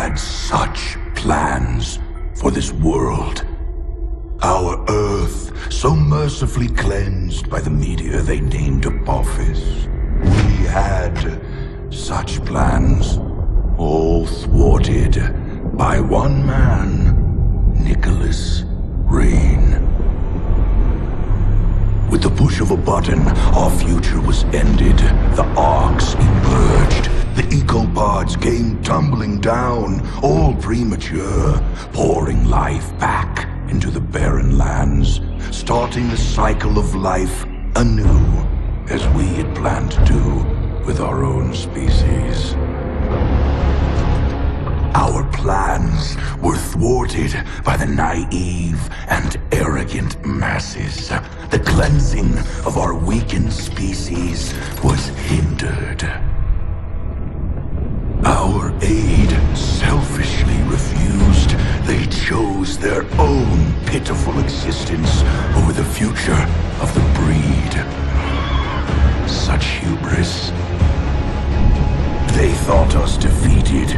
had such plans for this world. Our Earth, so mercifully cleansed by the meteor they named Apophis. We had such plans, all thwarted by one man, Nicholas Rain. With the push of a button, our future was ended. The arcs emerged. The ecopods came tumbling down, all premature, pouring life back into the barren lands, starting the cycle of life anew, as we had planned to do with our own species. Our plans were thwarted by the naive and arrogant masses. The cleansing of our weakened species was hindered. Our aid selfishly refused. They chose their own pitiful existence over the future of the breed. Such hubris. They thought us defeated.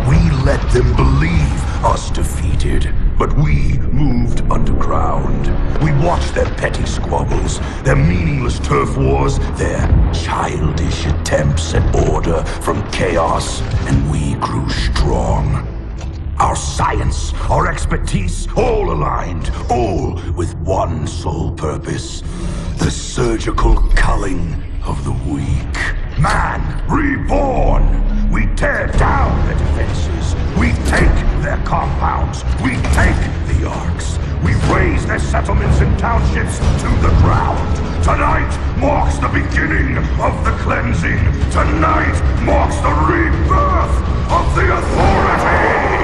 We let them believe us defeated. But we moved underground. We watched their petty squabbles, their meaningless turf wars, their childish attempts at order from chaos, and we grew strong. Our science, our expertise, all aligned, all with one sole purpose. The surgical culling of the weak. Man reborn! We tear down their defenses. We take their compounds. We take the arcs. We raise their settlements and townships to the ground. Tonight marks the beginning of the cleansing. Tonight marks the rebirth of the Authority!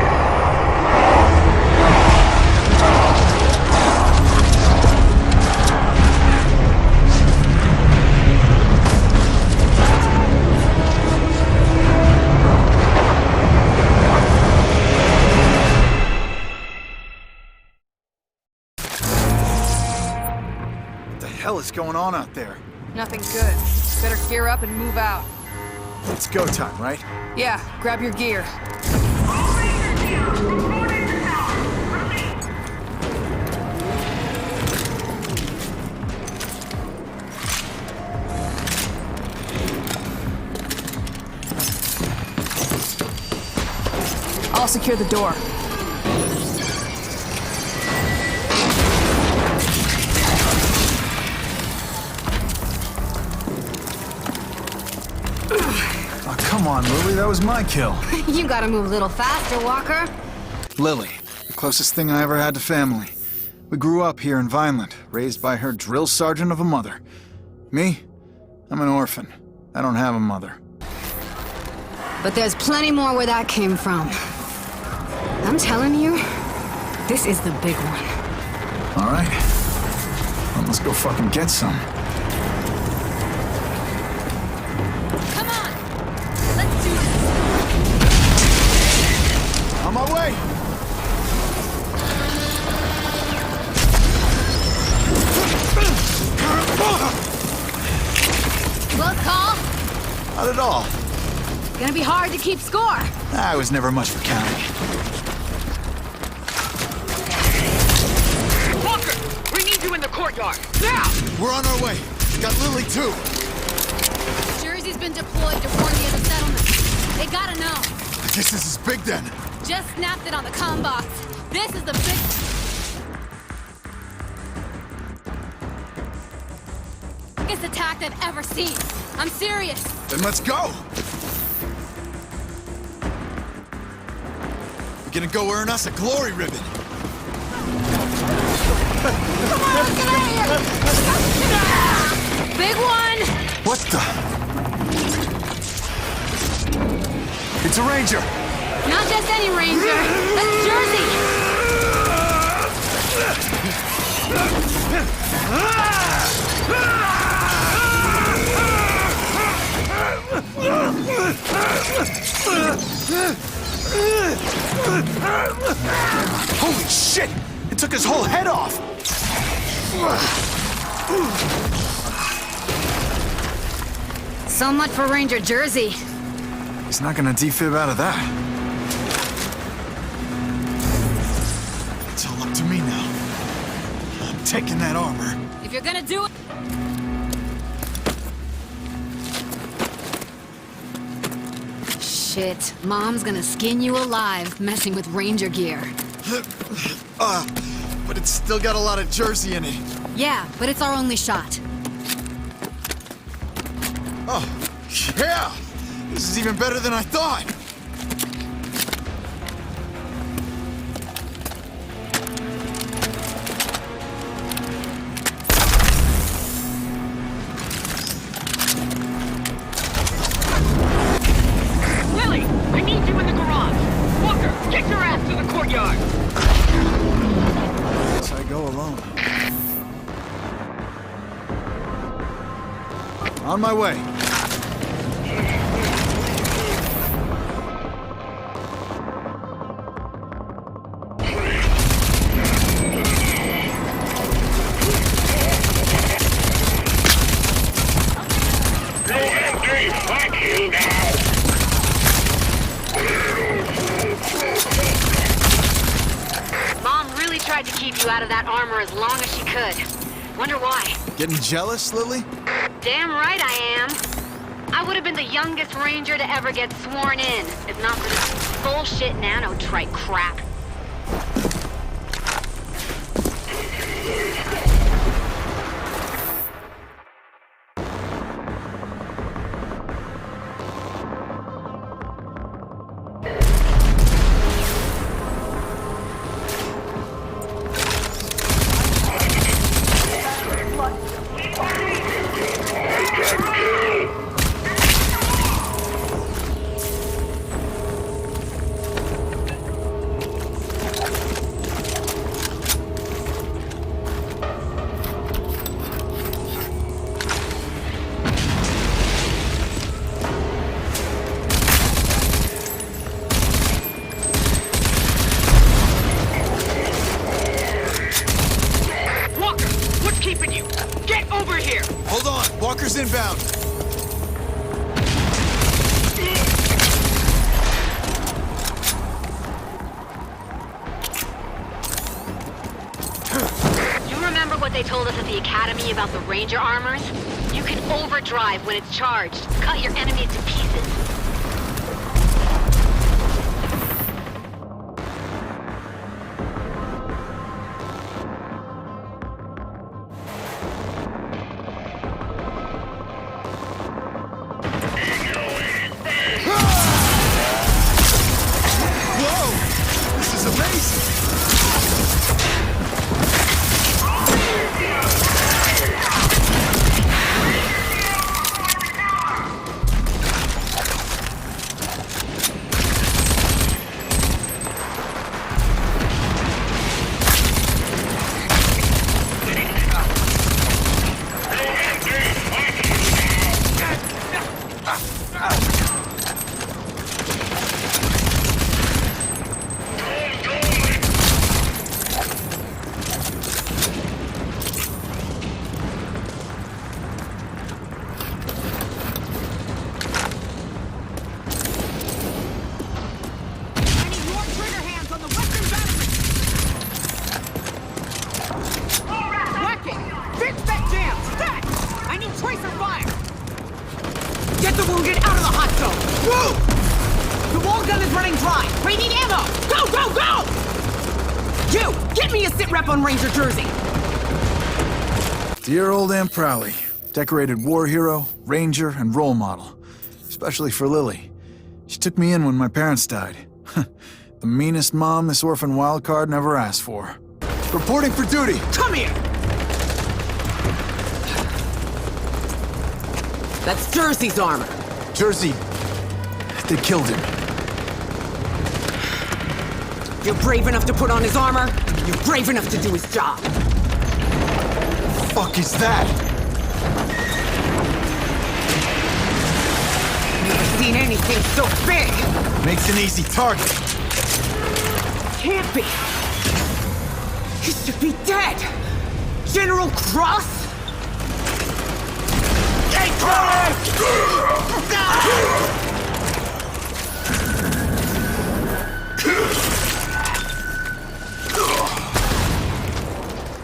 What the hell is going on out there? Nothing good. Better gear up and move out. It's go time, right? Yeah, grab your gear. I'll secure the door. Oh, come on, Lily, that was my kill. You gotta move a little faster, Walker. Lily, the closest thing I ever had to family. We grew up here in Vineland, raised by her drill sergeant of a mother. Me? I'm an orphan. I don't have a mother. But there's plenty more where that came from. I'm telling you, this is the big one. All right. Well, let's go fucking get some. Come on! Let's do this! On my way! Close call? Not at all. Gonna be hard to keep score. I was never much for counting. Walker! We need you in the courtyard! Now! We're on our way. Got Lily, too. Jersey's been deployed to warn the other settlements. They gotta know. I guess this is big, then. Just snapped it on the comm box. This is the biggest attack I've ever seen. I'm serious. Then let's go! We're gonna go earn us a glory ribbon. Come on, get out of here! Big one! What the? It's a ranger! Not just any ranger. That's Jersey! Holy shit! It took his whole head off! So much for Ranger Jersey. He's not gonna defib out of that. taking that armor. If you're gonna do it... Shit, Mom's gonna skin you alive messing with Ranger gear. But it's still got a lot of Jersey in it. Yeah, but it's our only shot. Oh, yeah! This is even better than I thought! Lily, I need you in the garage. Walker, get your ass to the courtyard. Guess I go alone. On my way. Mom really tried to keep you out of that armor as long as she could. Wonder why. Getting jealous, Lily? Damn right I am. I would have been the youngest ranger to ever get sworn in, if not for this bullshit nanotrite crap. Walker, what's keeping you? Get over here. Hold on, Walker's inbound. You remember what they told us at the academy about the ranger armors? You can overdrive when it's charged, cut your enemies to pieces. Whoa! This is amazing! I need more trigger hands on the western battery. Whacking! Fix that jam! Stat! I need tracer fire! Get the wounded out of the hot zone! Move! The wall gun is running dry! We need ammo! Go, go, go! You! Get me a sit rep on Ranger Jersey! Dear old Aunt Prowley. Decorated war hero, ranger, and role model. Especially for Lily. She took me in when my parents died. The meanest mom this orphan wildcard never asked for. Reporting for duty! Come here! That's Jersey's armor. Jersey, they killed him. You're brave enough to put on his armor. You're brave enough to do his job. Fuck is that? Never seen anything so big. Makes an easy target. Can't be. He should be dead. General Cross?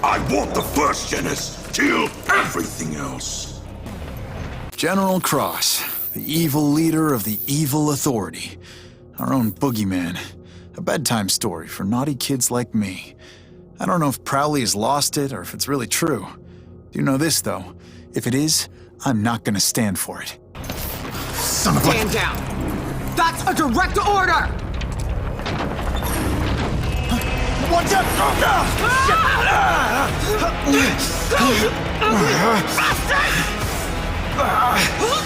I want the first Genis. Till everything else. General Cross, the evil leader of the evil authority. Our own boogeyman. A bedtime story for naughty kids like me. I don't know if Prowley has lost it or if it's really true. Do you know this, though? If it is, I'm not gonna stand for it. Son of a... Stand down! That's a direct order! Watch out! Hold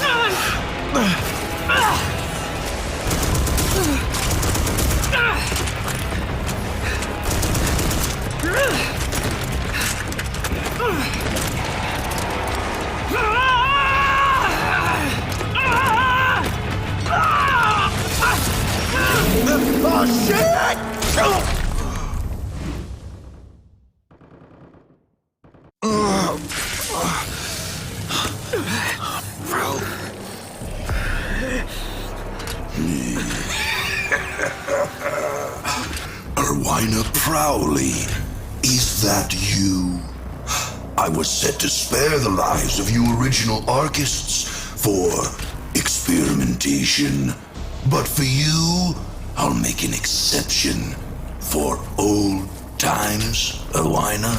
on! Oh, shit! Erwina Prowley, is that you? I was set to spare the lives of you original Archists for experimentation. But for you, I'll make an exception for old times, Erwina.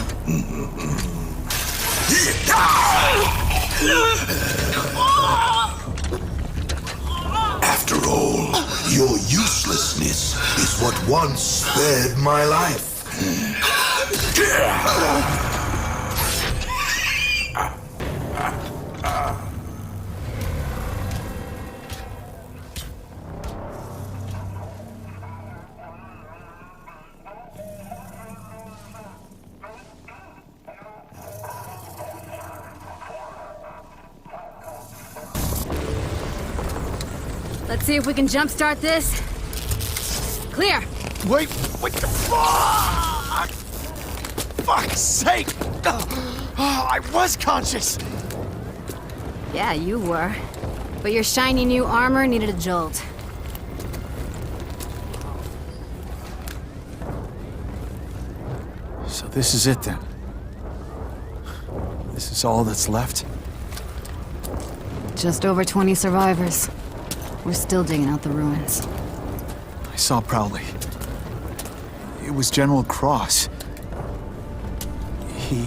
After all, your uselessness is what once spared my life. Let's see if we can jumpstart this. Clear. Wait, what the fuck? Fuck's sake! Oh, I was conscious! Yeah, you were. But your shiny new armor needed a jolt. So this is it then? This is all that's left? Just over 20 survivors. We're still digging out the ruins. I saw Prowley. It was General Cross. He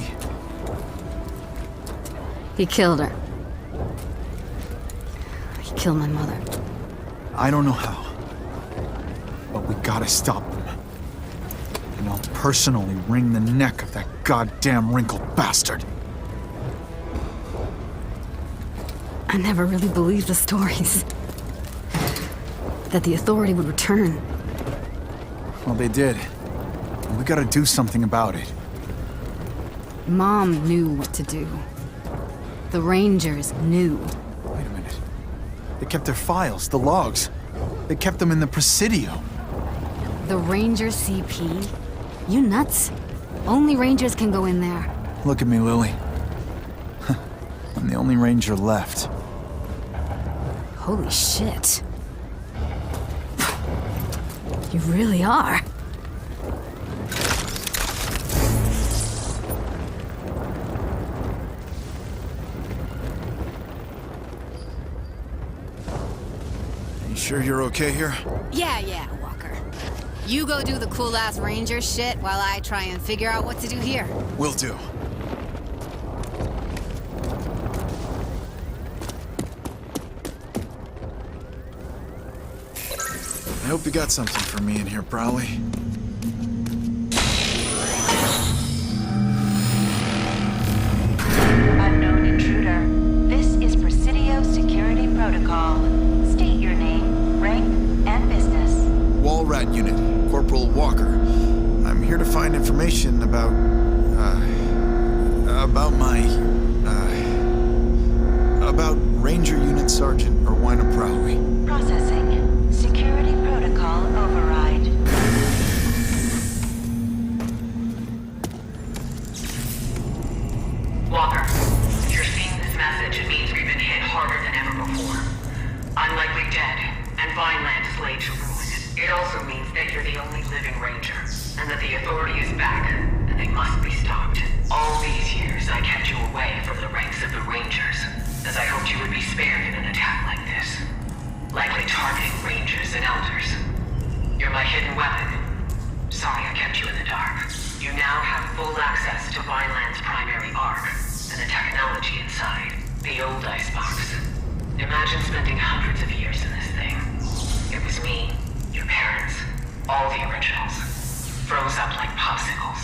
killed her. He killed my mother. I don't know how. But we gotta stop them. And I'll personally wring the neck of that goddamn wrinkled bastard. I never really believed the stories. That the Authority would return. Well, they did. And we gotta do something about it. Mom knew what to do. The Rangers knew. Wait a minute. They kept their files, the logs. They kept them in the Presidio. The Ranger CP? You nuts? Only Rangers can go in there. Look at me, Lily. I'm the only Ranger left. Holy shit. You really are. You sure you're okay here? Yeah, Walker. You go do the cool-ass Ranger shit while I try and figure out what to do here. Will do. I hope you got something for me in here, Prowley. Unknown intruder. This is Presidio Security Protocol. State your name, rank, and business. Walrat Unit, Corporal Walker. I'm here to find information about Ranger Unit Sergeant Erwina Prowley. Processing. Security Protocol override. Walker, if you're seeing this message, it means we've been hit harder than ever before. Unlikely dead, and Vineland is laid to ruin. It also means that you're the only living Ranger, and that the Authority is back, and They must be stopped. All these years, I kept you away from the ranks of the Rangers, as I hoped you would be spared in an attack like this. Likely targeting Rangers and Elders. You're my hidden weapon. Sorry I kept you in the dark. You now have full access to Vineland's primary arc, and the technology inside. The old icebox. Imagine spending hundreds of years in this thing. It was me, your parents, all the originals. Froze up like popsicles.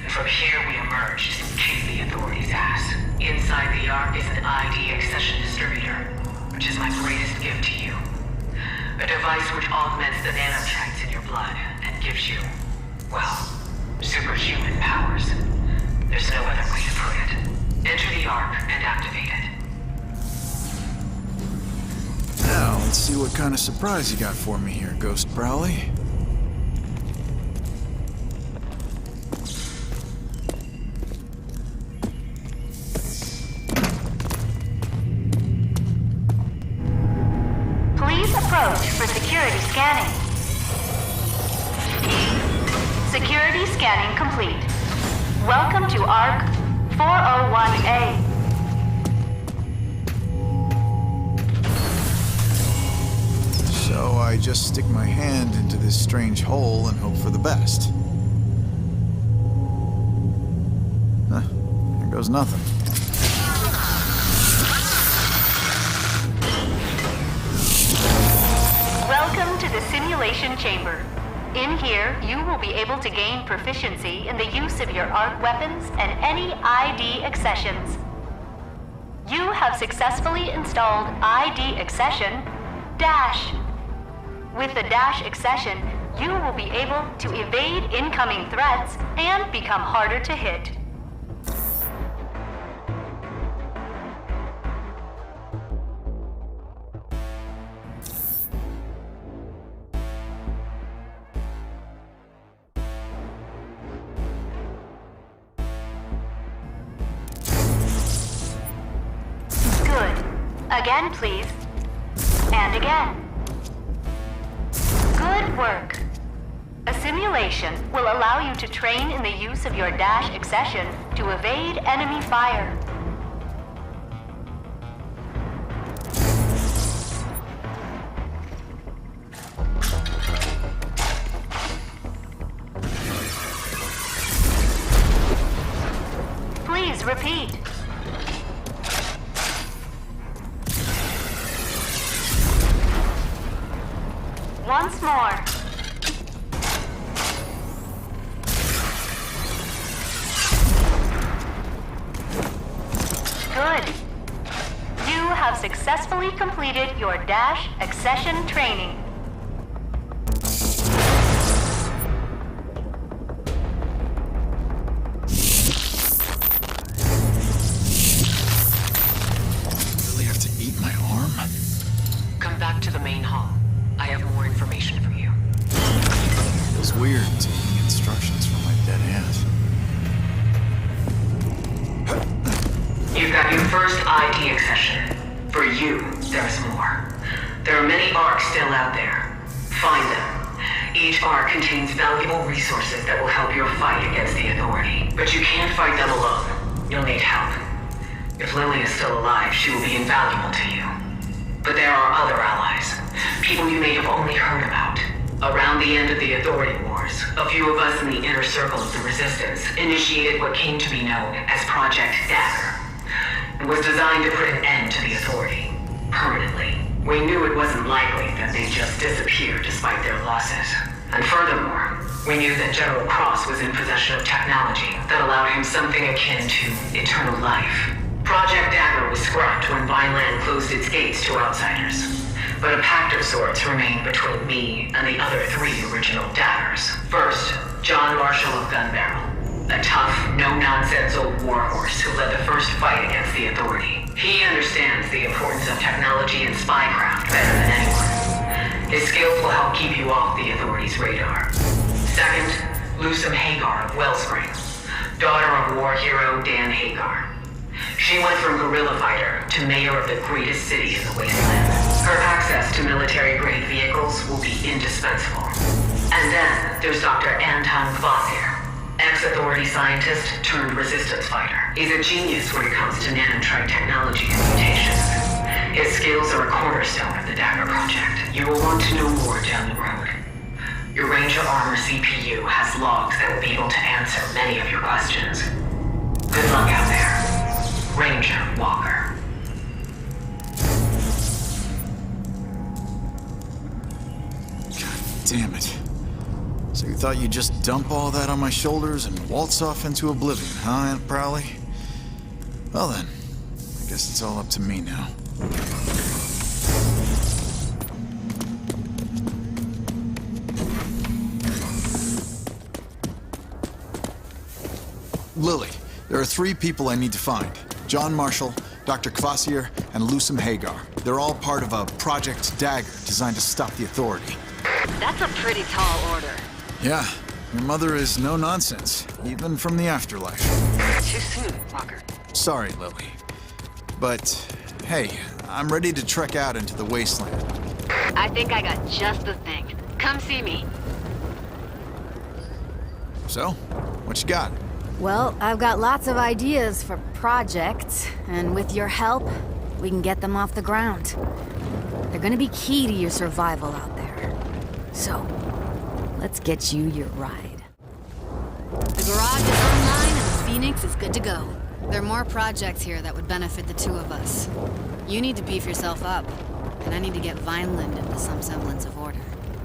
And from here we emerged to kick the authorities' ass. Inside the arc is an ID accession distributor, which is my greatest gift to you. A device which augments the nanotrites in your blood and gives you, well, superhuman powers. There's no other way to put it. Enter the arc and activate it. Now, let's see what kind of surprise you got for me here, Ghost Prowley. Please approach for security scanning. Security scanning complete. Welcome to ARC 401A. So I just stick my hand into this strange hole and hope for the best. Huh, there goes nothing. Welcome to the simulation chamber. In here, you will be able to gain proficiency in the use of your ARC weapons and any ID accessions. You have successfully installed ID accession Dash. With the Dash accession, you will be able to evade incoming threats and become harder to hit. Good. Again, please. And again. Good work. A simulation will allow you to train in the use of your Dash accession to evade enemy fire. Please repeat. Once more. Good. You have successfully completed your Dash accession training. Really have to eat my arm? Come back to the main hall. I have more information for you. Feels weird taking instructions from my dead aunt. You've got your first ID accession. For you, there's more. There are many ARCs still out there. Find them. Each ARC contains valuable resources that will help your fight against the Authority. But you can't fight them alone. You'll need help. If Lily is still alive, she will be invaluable to you. But there are other allies. People you may have only heard about. Around the end of the Authority Wars, a few of us in the inner circle of the Resistance initiated what came to be known as Project Dagger. It was designed to put an end to the Authority. Permanently. We knew it wasn't likely that they'd just disappear despite their losses. And furthermore, we knew that General Cross was in possession of technology that allowed him something akin to eternal life. Project Dagger was scrapped when Vineland closed its gates to outsiders. But a pact of sorts remained between me and the other three original Daggers. First, John Marshall of Gunbarrel, a tough, no-nonsense old warhorse who led the first fight against the Authority. He understands the importance of technology and spycraft better than anyone. His skills will help keep you off the Authority's radar. Second, Lucem Hagar of Wellspring, daughter of war hero Dan Hagar. She went from guerrilla fighter to mayor of the greatest city in the wasteland. Her access to military-grade vehicles will be indispensable. And then there's Dr. Anton Kvasir, Ex-Authority scientist turned resistance fighter. He's a genius when it comes to nanotrite technology and mutations. His skills are a cornerstone of the Dagger Project. You will want to know more down the road. Your Ranger Armor CPU has logs that will be able to answer many of your questions. Good luck out there, Ranger Walker. Damn it. So you thought you'd just dump all that on my shoulders and waltz off into oblivion, huh, Aunt Prowley? Well then, I guess it's all up to me now. Lily, there are 3 people I need to find. John Marshall, Dr. Kvasir, and Lusum Hagar. They're all part of a Project Dagger designed to stop the Authority. That's a pretty tall order. Yeah, your mother is no nonsense, even from the afterlife. Too soon, Walker. Sorry, Lily. But, hey, I'm ready to trek out into the wasteland. I think I got just the thing. Come see me. So, what you got? Well, I've got lots of ideas for projects, and with your help, we can get them off the ground. They're gonna be key to your survival out there. So, let's get you your ride. The garage is online and the Phoenix is good to go. There are more projects here that would benefit the 2 of us. You need to beef yourself up, and I need to get Vineland into some semblance of order.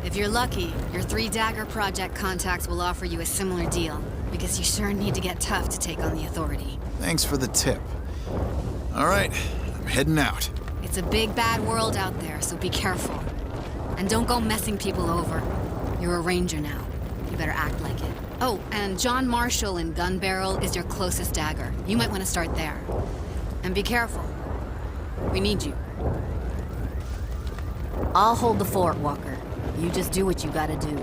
If you're lucky, your 3 Dagger Project contacts will offer you a similar deal, because you sure need to get tough to take on the Authority. Thanks for the tip. All right, I'm heading out. It's a big bad world out there, so be careful. And don't go messing people over. You're a ranger now. You better act like it. Oh, and John Marshall in Gun Barrel is your closest dagger. You might want to start there. And be careful. We need you. I'll hold the fort, Walker. You just do what you gotta do.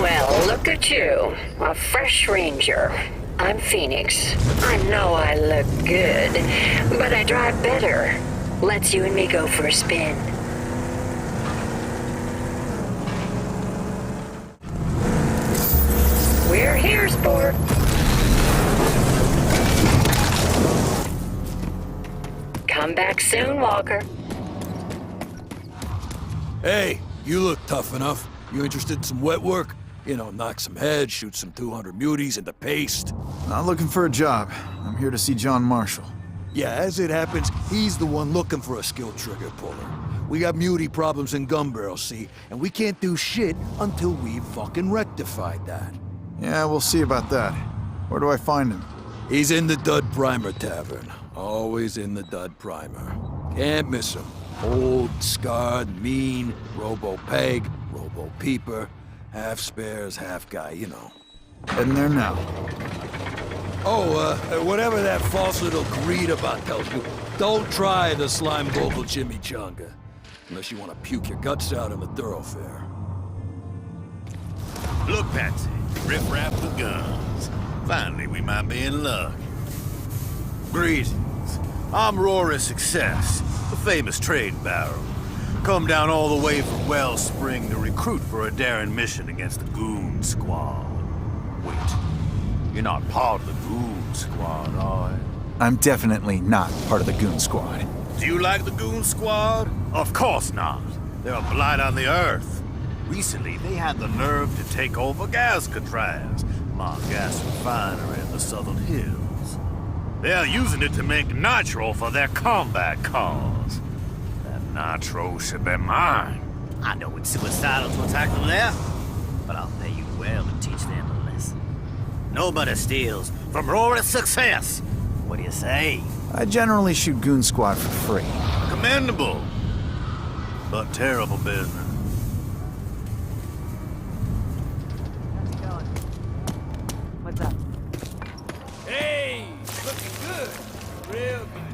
Well, look at you. A fresh ranger. I'm Phoenix. I know I look good, but I drive better. Let's you and me go for a spin. We're here, sport. Come back soon, Walker. Hey, you look tough enough. You interested in some wet work? You know, knock some heads, shoot some 200 muties into paste. Not looking for a job. I'm here to see John Marshall. Yeah, as it happens, he's the one looking for a skilled trigger puller. We got muty problems in Gun Barrel, see? And we can't do shit until we've fucking rectified that. Yeah, we'll see about that. Where do I find him? He's in the Dud Primer Tavern. Always in the Dud Primer. Can't miss him. Old, scarred, mean, robo-peg, robo-peeper. Half spares, half guy, you know. Heading there now. Oh, whatever that false little greed about tells you, don't try the slime vocal chimichanga. Unless you want to puke your guts out in the thoroughfare. Look, Patsy. Riff-raff with guns. Finally, we might be in luck. Greetings. I'm Rory Success, the famous trade baron. Come down all the way from Wellspring to recruit for a daring mission against the Goon Squad. Wait, you're not part of the Goon Squad, are you? I'm definitely not part of the Goon Squad. Do you like the Goon Squad? Of course not. They're a blight on the Earth. Recently, they had the nerve to take over Gazcatraz, my gas refinery in the Southern Hills. They're using it to make nitro for their combat cars. That nitro should be mine. I know it's suicidal to attack them there, but I'll pay you well to teach them a lesson. Nobody steals from Rory Success. What do you say? I generally shoot Goon Squad for free. Commendable, but terrible business. What's up? Hey, looking good. Real good.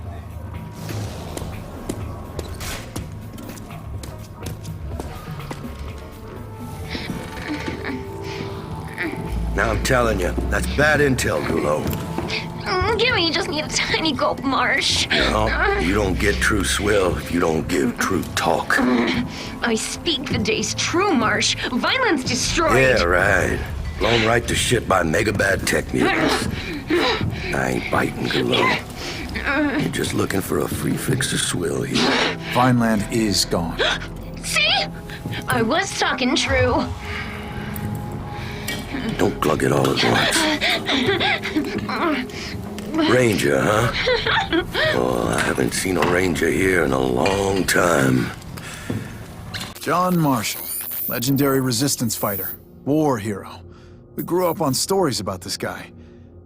Now I'm telling you, that's bad intel, Gulo. Gimme just need a tiny gulp, Marsh. No, you don't get true swill if you don't give true talk. I speak the day's true, Marsh. Violence destroyed. Yeah, right. Blown right to shit by mega bad tech mutants. I ain't biting, Galone. You're just looking for a free fix of swill here. Vineland is gone. See? I was talking true. Don't glug it all at once. Ranger, huh? Oh, I haven't seen a ranger here in a long time. John Marshall, legendary resistance fighter, war hero. We grew up on stories about this guy.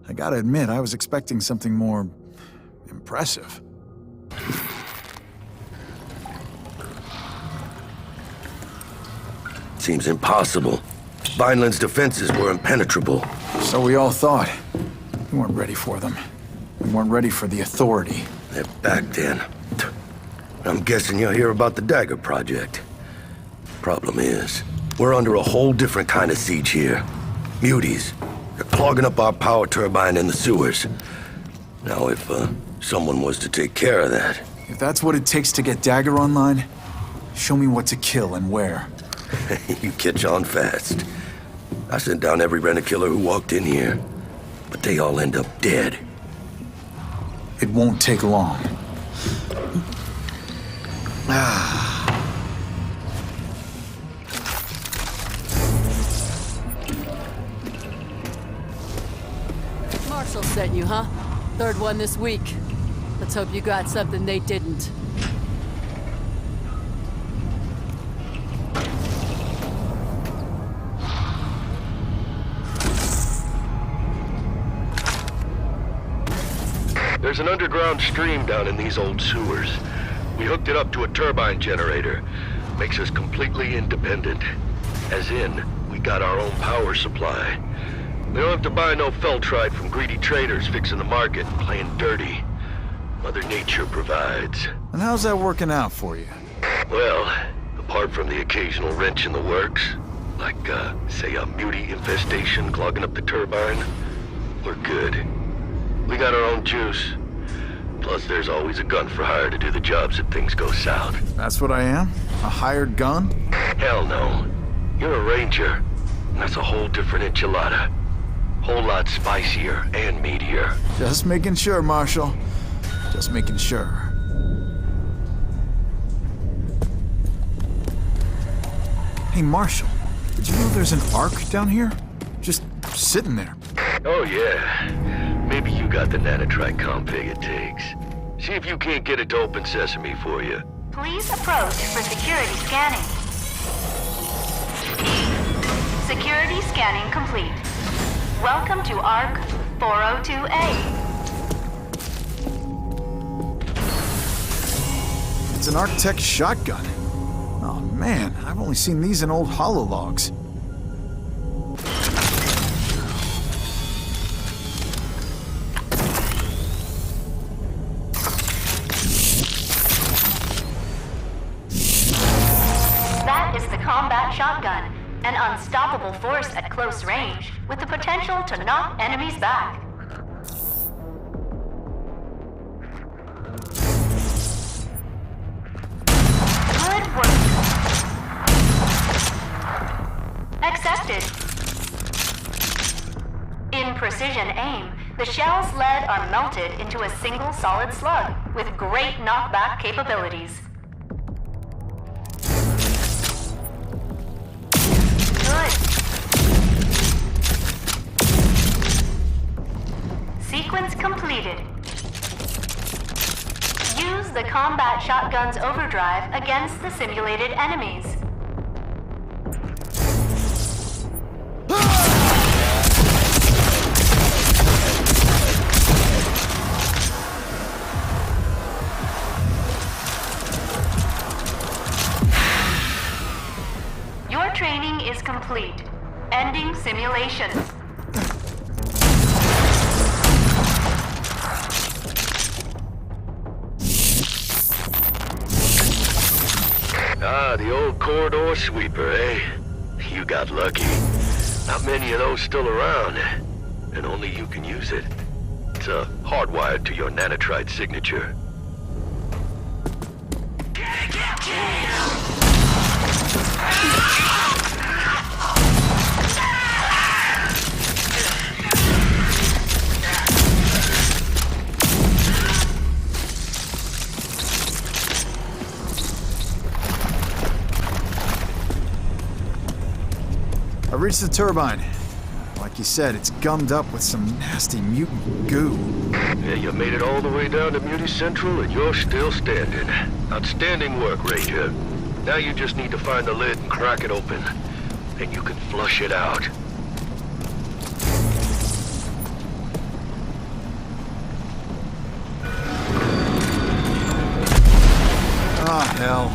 I gotta admit, I was expecting something more impressive. Seems impossible. Vineland's defenses were impenetrable. So we all thought. We weren't ready for them. We weren't ready for the authority. They're back then. I'm guessing you'll hear about the Dagger Project. Problem is, we're under a whole different kind of siege here. Muties. They're clogging up our power turbine in the sewers. Now, if someone was to take care of that... If that's what it takes to get Dagger online, show me what to kill and where. You catch on fast. I sent down every rent-a-killer who walked in here, but they all end up dead. It won't take long. Marshall sent you, huh? Third one this week. Let's hope you got something they didn't. There's an underground stream down in these old sewers. We hooked it up to a turbine generator. Makes us completely independent. As in, we got our own power supply. We don't have to buy no feltrite from greedy traders fixing the market, playing dirty. Mother Nature provides. And how's that working out for you? Well, apart from the occasional wrench in the works, like, say a mutie infestation clogging up the turbine, we're good. We got our own juice. Plus, there's always a gun for hire to do the jobs if things go south. That's what I am? A hired gun? Hell no. You're a ranger. And that's a whole different enchilada. Whole lot spicier and meatier. Just making sure, Marshall. Just making sure. Hey, Marshall. Did you know there's an Ark down here? Just sitting there. Oh, yeah. Maybe you got the nanotrite config it takes. See if you can't get it to open sesame for you. Please approach for security scanning. Security scanning complete. Welcome to ARC 402A. It's an Arc-Tech shotgun. Oh man, I've only seen these in old holologs. That is the combat shotgun, an unstoppable force at close range, with the potential to knock enemies back. Good work. Accepted. In precision aim, the shell's lead are melted into a single solid slug, with great knockback capabilities. Good. Sequence completed. Use the combat shotgun's overdrive against the simulated enemies. Your training is complete. Ending simulations. Ah, the old corridor sweeper, eh? You got lucky. Not many of those still around. And only you can use it. It's hardwired to your nanotrite signature. I reached the turbine. Like you said, it's gummed up with some nasty mutant goo. Yeah, you made it all the way down to Muty Central and you're still standing. Outstanding work, Ranger. Now you just need to find the lid and crack it open. And you can flush it out. Ah, hell.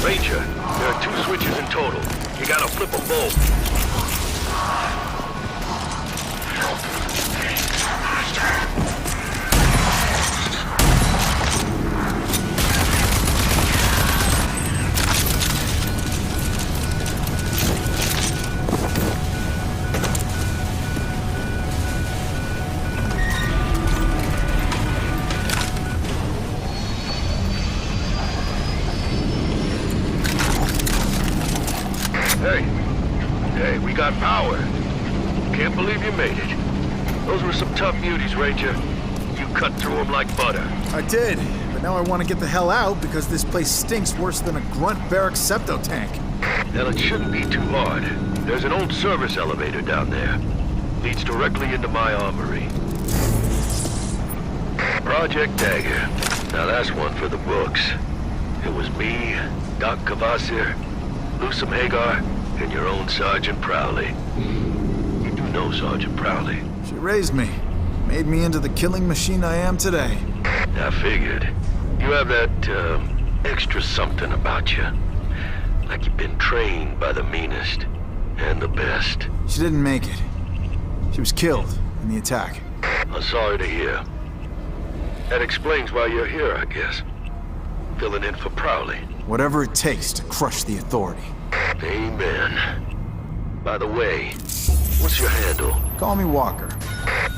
Ranger, there are 2 switches in total. You gotta flip them both. Hey, we got power. Can't believe you made it. Those were some tough muties, Ranger. You cut through them like butter. I did, but now I want to get the hell out because this place stinks worse than a grunt barrack septo tank. Well, it shouldn't be too hard. There's an old service elevator down there. Leads directly into my armory. Project Dagger. Now that's one for the books. It was me, Doc Kvasir, Lusum Hagar, and your own Sergeant Prowley. You do know Sergeant Prowley. She raised me, made me into the killing machine I am today. I figured. You have that, extra something about you. Like you've been trained by the meanest and the best. She didn't make it. She was killed in the attack. I'm sorry to hear. That explains why you're here, I guess. Filling in for Prowley. Whatever it takes to crush the Authority. Amen. By the way, what's your handle? Call me Walker.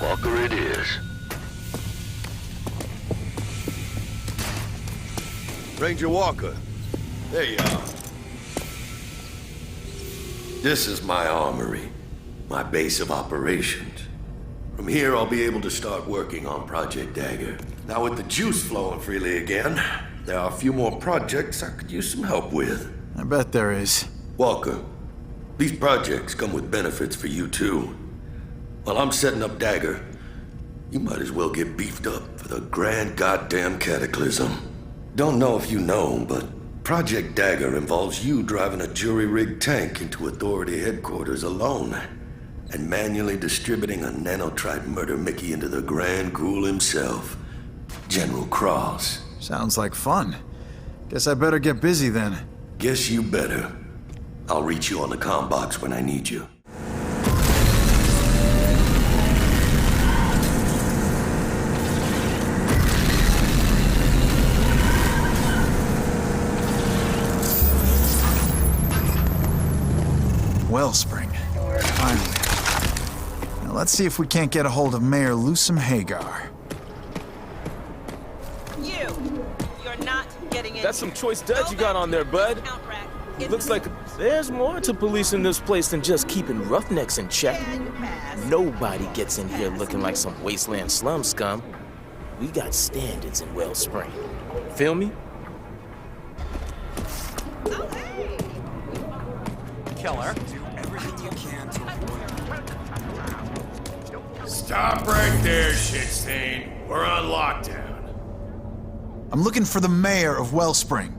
Walker it is. Ranger Walker. There you are. This is my armory, my base of operations. From here, I'll be able to start working on Project Dagger. Now, with the juice flowing freely again, there are a few more projects I could use some help with. I bet there is. Walker, these projects come with benefits for you, too. While I'm setting up Dagger, you might as well get beefed up for the grand goddamn cataclysm. Don't know if you know, but Project Dagger involves you driving a jury-rigged tank into Authority headquarters alone and manually distributing a nanotrite murder Mickey into the Grand Ghoul himself, General Cross. Sounds like fun. Guess I better get busy then. Guess you better. I'll reach you on the comm box when I need you. Wellspring. Finally. Now let's see if we can't get a hold of Mayor Lusum Hagar. You're not getting in. That's some choice duds you got on there, bud. Looks like there's more to policing this place than just keeping roughnecks in check. Nobody gets in here looking like some wasteland slum scum. We got standards in Wellspring. Feel me? Killer. Do everything you can to Stop right there, shitstain. We're on lockdown. I'm looking for the mayor of Wellspring.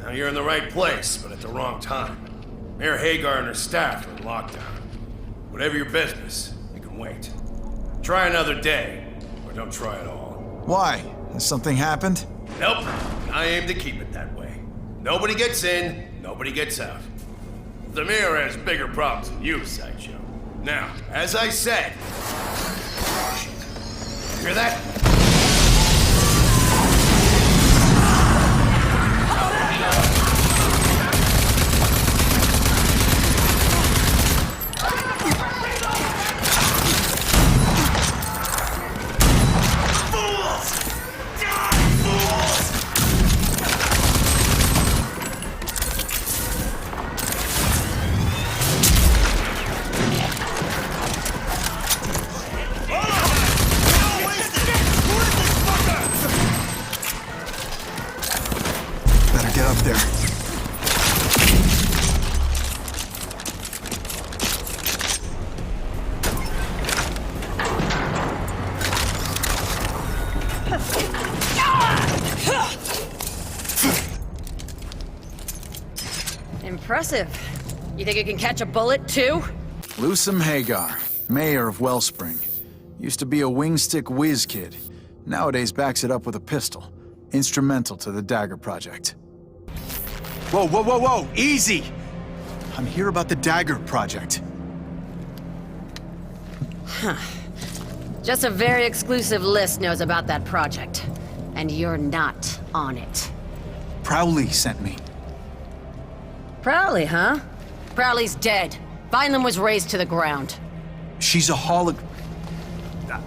Now you're in the right place, but at the wrong time. Mayor Hagar and her staff are in lockdown. Whatever your business, you can wait. Try another day, or don't try at all. Why? Has something happened? Nope. I aim to keep it that way. Nobody gets in, nobody gets out. The mirror has bigger problems than you, Sideshow. Now, as I said... Hear that? Get up there. Impressive. You think you can catch a bullet, too? Lusum Hagar, mayor of Wellspring. Used to be a wingstick whiz kid. Nowadays backs it up with a pistol. Instrumental to the Dagger Project. Whoa, whoa, whoa, whoa! Easy! I'm here about the Dagger Project. Huh. Just a very exclusive list knows about that project. And you're not on it. Prowley sent me. Prowley, huh? Prowley's dead. Vineland was razed to the ground. She's a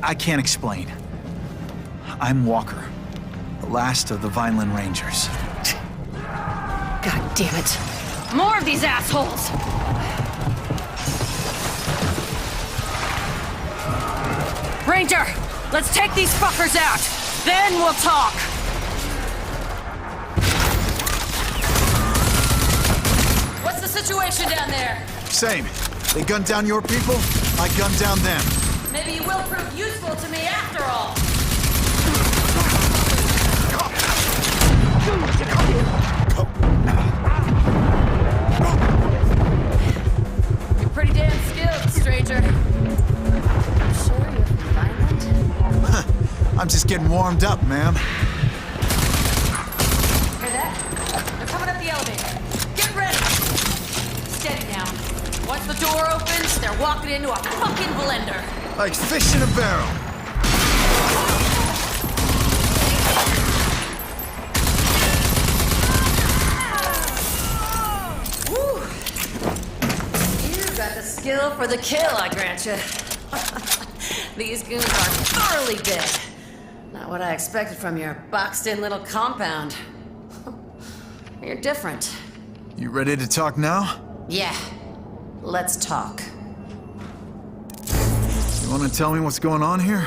I can't explain. I'm Walker, the last of the Vineland Rangers. God damn it. More of these assholes! Ranger, let's take these fuckers out. Then we'll talk. What's the situation down there? Same. They gunned down your people, I gunned down them. Maybe you will prove useful to me after all. You're pretty damn skilled, stranger. You sure you're from Vineland? I'm just getting warmed up, ma'am. Hear that? They're coming up the elevator. Get ready. Steady now. Once the door opens, they're walking into a fucking blender. Like fish in a barrel. Woo! You got the skill for the kill, I grant you. These goons are thoroughly dead. Not what I expected from your boxed-in little compound. You're different. You ready to talk now? Yeah. Let's talk. You want to tell me what's going on here?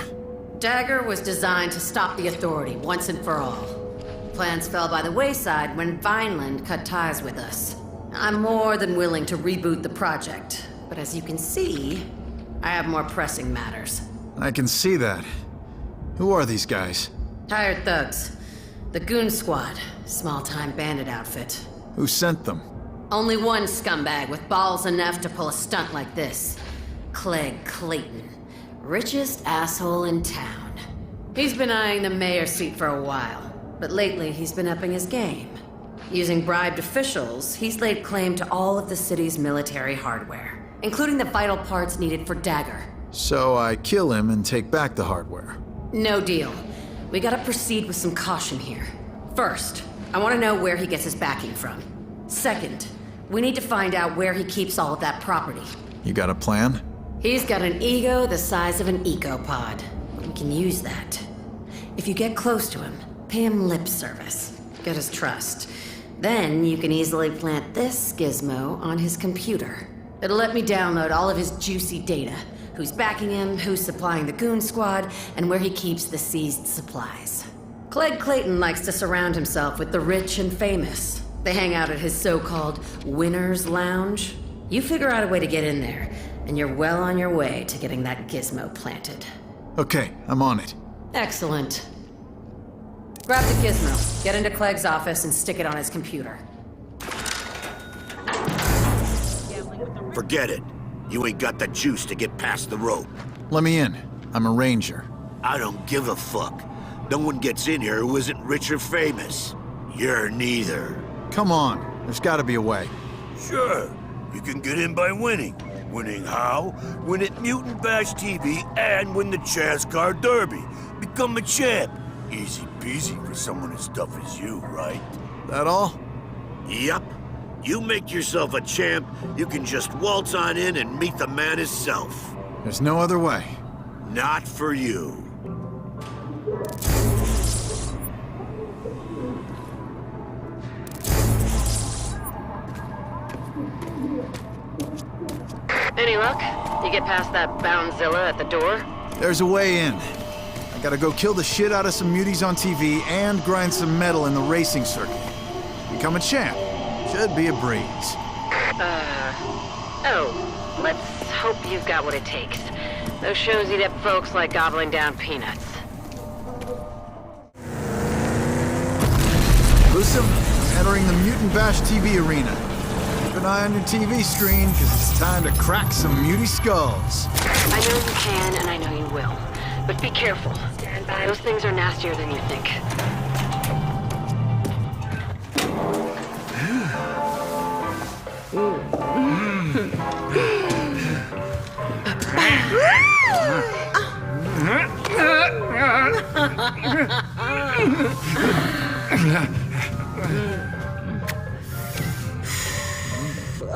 Dagger was designed to stop the Authority once and for all. Plans fell by the wayside when Vineland cut ties with us. I'm more than willing to reboot the project, but as you can see, I have more pressing matters. I can see that. Who are these guys? Hired thugs. The Goon Squad, small-time bandit outfit. Who sent them? Only one scumbag with balls enough to pull a stunt like this. Clegg Clayton. Richest asshole in town. He's been eyeing the mayor's seat for a while, but lately he's been upping his game. Using bribed officials, he's laid claim to all of the city's military hardware, including the vital parts needed for Dagger. So I kill him and take back the hardware. No deal. We gotta proceed with some caution here. First, I want to know where he gets his backing from. Second, we need to find out where he keeps all of that property. You got a plan? He's got an ego the size of an ecopod. We can use that. If you get close to him, pay him lip service. Get his trust. Then you can easily plant this gizmo on his computer. It'll let me download all of his juicy data. Who's backing him, who's supplying the Goon Squad, and where he keeps the seized supplies. Clegg Clayton likes to surround himself with the rich and famous. They hang out at his so-called Winner's Lounge. You figure out a way to get in there, and you're well on your way to getting that gizmo planted. Okay, I'm on it. Excellent. Grab the gizmo, get into Clegg's office, and stick it on his computer. Forget it. You ain't got the juice to get past the rope. Let me in. I'm a ranger. I don't give a fuck. No one gets in here who isn't rich or famous. You're neither. Come on, there's gotta be a way. Sure, you can get in by winning. Winning how? Win at Mutant Bash TV and win the Chaz Car Derby. Become a champ. Easy peasy for someone as tough as you, right? That all? Yup. You make yourself a champ, you can just waltz on in and meet the man himself. There's no other way. Not for you. Any luck? You get past that Boundzilla at the door? There's a way in. I gotta go kill the shit out of some muties on TV and grind some metal in the racing circuit. Become a champ. Should be a breeze. Oh, let's hope you've got what it takes. Those shows eat up folks like gobbling down peanuts. Lucim, entering the Mutant Bash TV arena. Keep an eye on your TV screen, because it's time to crack some mutie skulls. I know you can, and I know you will. But be careful. Those things are nastier than you think.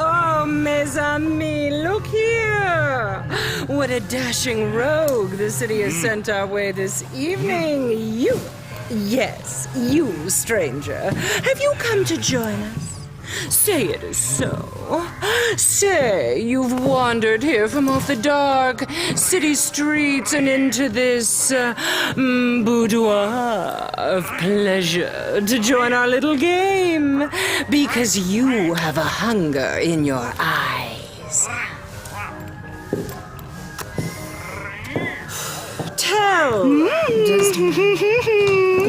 Oh, mes amis, look here! What a dashing rogue the city has sent our way this evening. You, yes, you, stranger. Have you come to join us? Say it is so. Say you've wandered here from off the dark city streets and into this boudoir of pleasure to join our little game because you have a hunger in your eyes.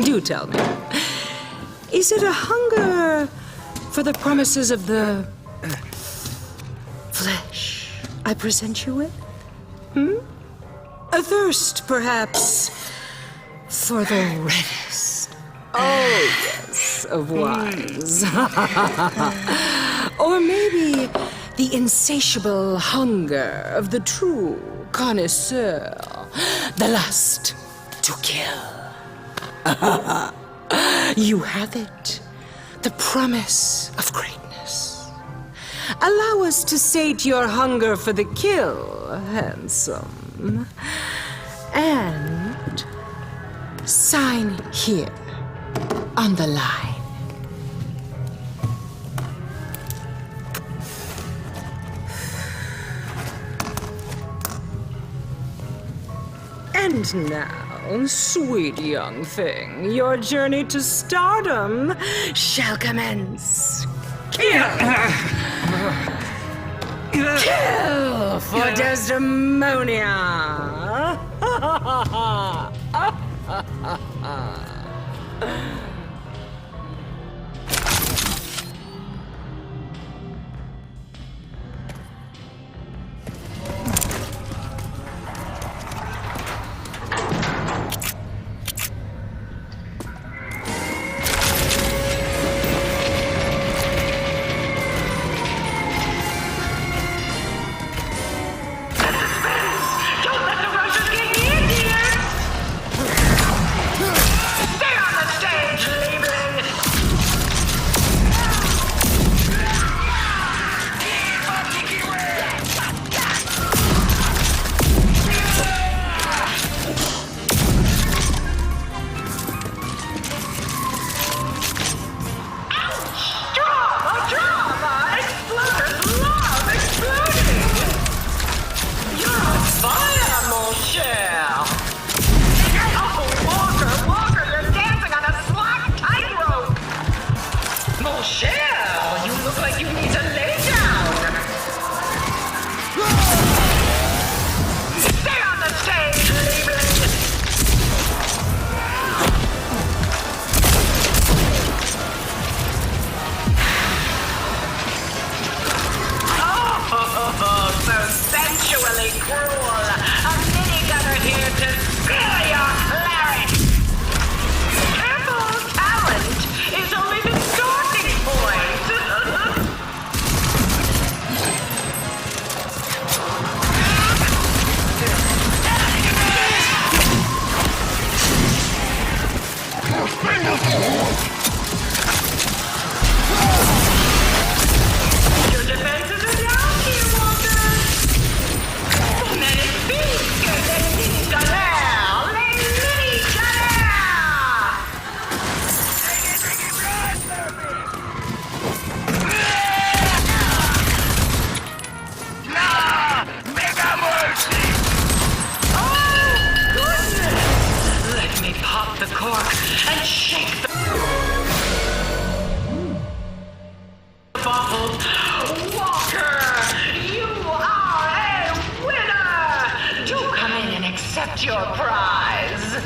Do tell me. Is it a hunger for the promises of the flesh I present you with? A thirst, perhaps, for the reddest, yes, of wines. Or maybe the insatiable hunger of the true connoisseur, the lust to kill. You have it. The promise of greatness. Allow us to sate your hunger for the kill, handsome. And sign here on the line. And now, sweet young thing, your journey to stardom shall commence. Kill! Kill for Desdemonia! Don't let the Let's shake the bubble. Walker, you are a winner! Do come in and accept your prize.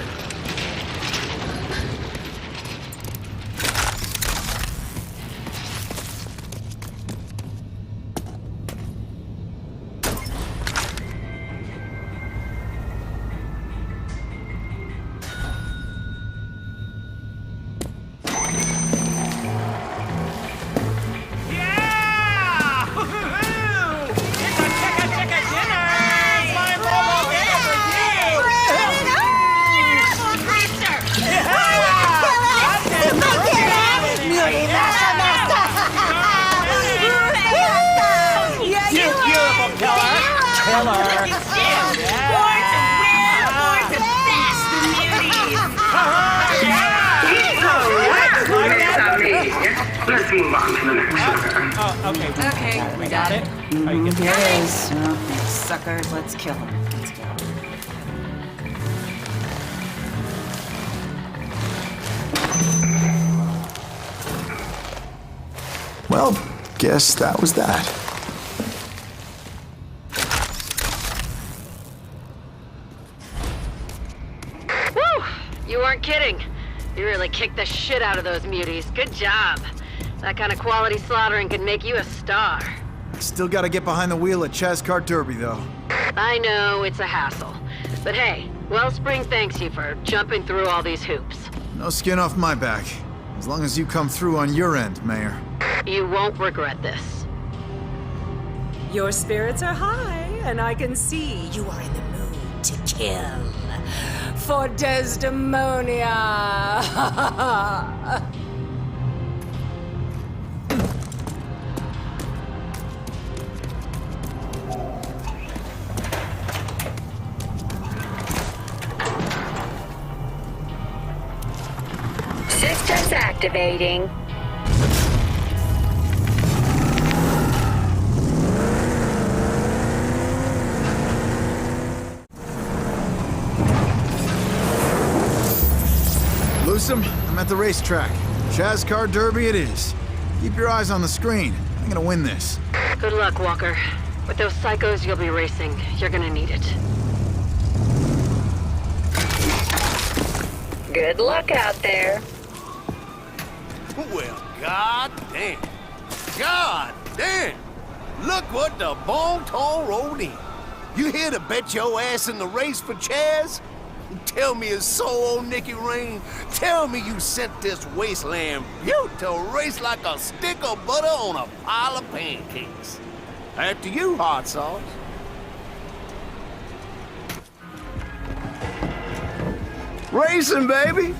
Let's move on to the next sucker. Oh, okay. Okay, we got it. Here it is. Suckers, let's kill him. Well, guess that was that. Woo! You weren't kidding. You really kicked the shit out of those muties. Good job. That kind of quality slaughtering could make you a star. Still gotta get behind the wheel at Chazcar Derby, though. I know, it's a hassle. But hey, Wellspring thanks you for jumping through all these hoops. No skin off my back. As long as you come through on your end, Mayor. You won't regret this. Your spirits are high, and I can see you are in the mood to kill. For Desdemonia! Systems activating. Loosum, I'm at the racetrack. Chazcar Derby it is. Keep your eyes on the screen. I'm gonna win this. Good luck, Walker. With those psychos you'll be racing, you're gonna need it. Good luck out there. Well, god damn. God damn. Look what the Bon-Ton rolled in. You here to bet your ass in the race for Chaz? Tell me it's so, old Nicky Rain. Tell me you sent this wasteland beaut to race like a stick of butter on a pile of pancakes. After you, hot sauce. Racing, baby.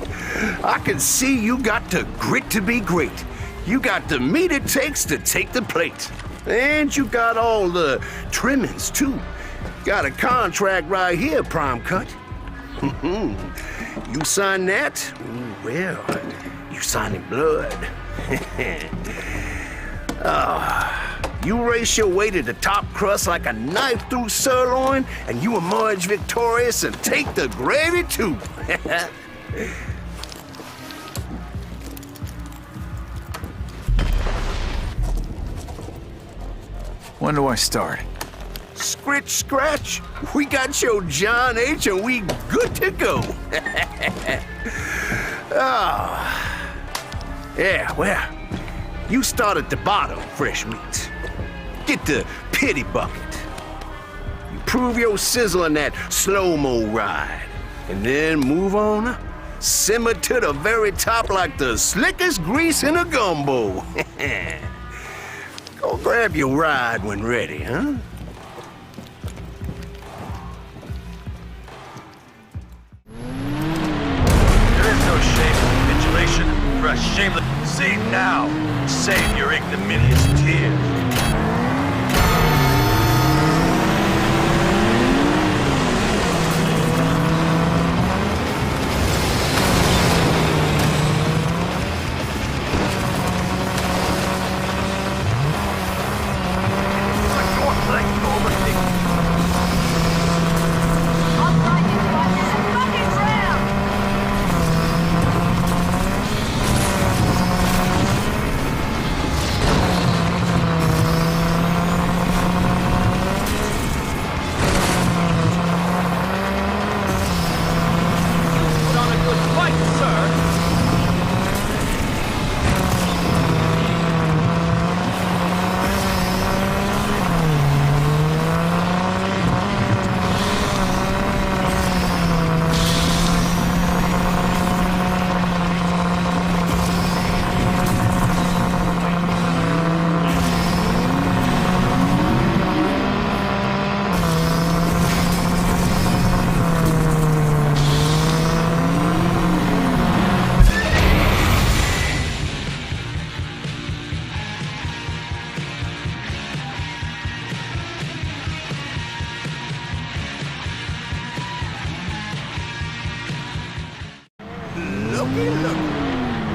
I can see you got the grit to be great. You got the meat it takes to take the plate. And you got all the trimmings, too. Got a contract right here, Prime Cut. You sign that? Well, you sign in blood. You race your way to the top crust like a knife through sirloin, and you emerge victorious and take the gravy too. When do I start? Scritch, scratch. We got your John H. and we good to go. Yeah, well, you start at the bottom, fresh meat. Get the pity bucket. You prove your sizzle in that slow-mo ride. And then move on up. Simmer to the very top like the slickest grease in a gumbo. Go grab your ride when ready, huh? There is no shame in capitulation for a shameless... Save now. Save your ignominious tears. looky, looky.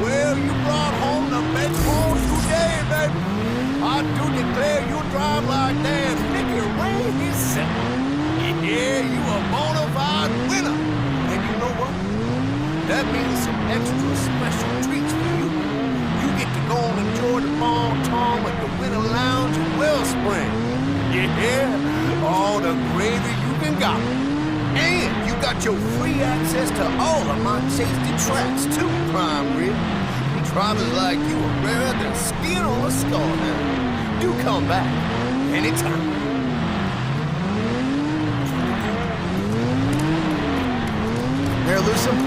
Well, you brought home the best horse today, baby. I do declare you drive like Dan Nicky Ray himself. Yeah, you a bona fide winner. And you know what? That means some extra special treats for you. You get to go and enjoy the bon ton at the Winter Lounge in Wellspring. Yeah, all the gravy you can got. And you got your free access to all of my tasty tracks too, Prime Rib. Drivers like you are rarer than skin on a skull now. Do come back anytime. Mayor Lusum,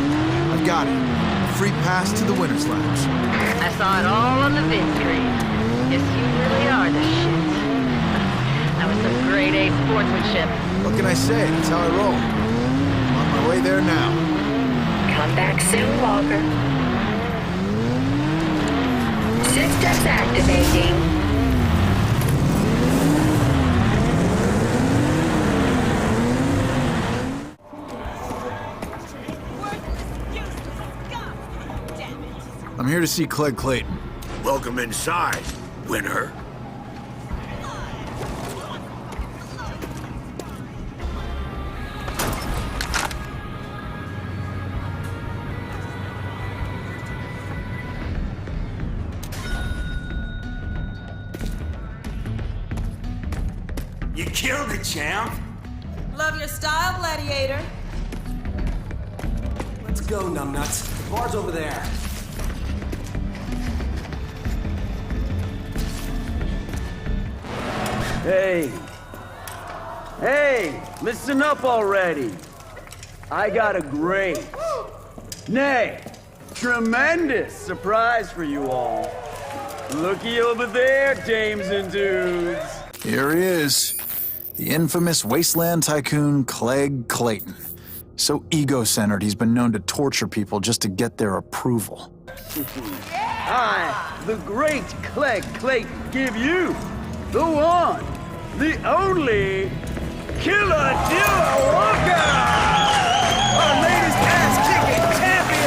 I've got it. A free pass to the Winner's Lounge. I saw it all on the vid screen. Guess you really are the shit. That was some grade A sportsmanship. What can I say? That's how I roll. I'm on my way there now. Come back soon, Walker. Systems activating. I'm here to see Clegg Clayton. Welcome inside, winner. You killed it, champ. Love your style, Gladiator. Let's go, numbnuts. The bar's over there. Hey, listen up already. I got a great, nay, tremendous surprise for you all. Looky over there, dames and dudes. Here he is. The infamous wasteland tycoon Clegg Clayton. So ego-centered, he's been known to torture people just to get their approval. I, the great Clegg Clayton, give you the one, the only Killer Dilla Walker! Our latest ass-kicking champion!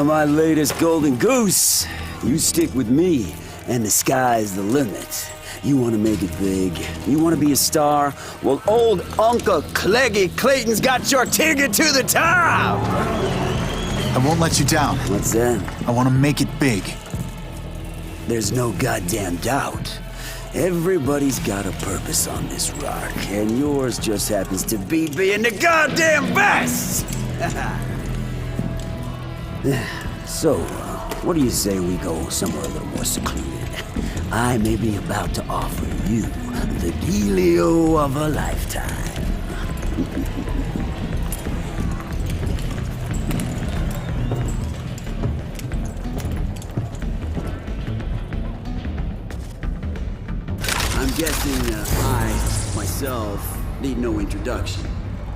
My latest golden goose. You stick with me, and the sky's the limit. You want to make it big? You want to be a star? Well, old Uncle Cleggy Clayton's got your ticket to the top! I won't let you down. What's that? I want to make it big. There's no goddamn doubt. Everybody's got a purpose on this rock, and yours just happens to be being the goddamn best! So, what do you say we go somewhere a little more secluded? I may be about to offer you the dealio of a lifetime. I'm guessing I, myself, need no introduction.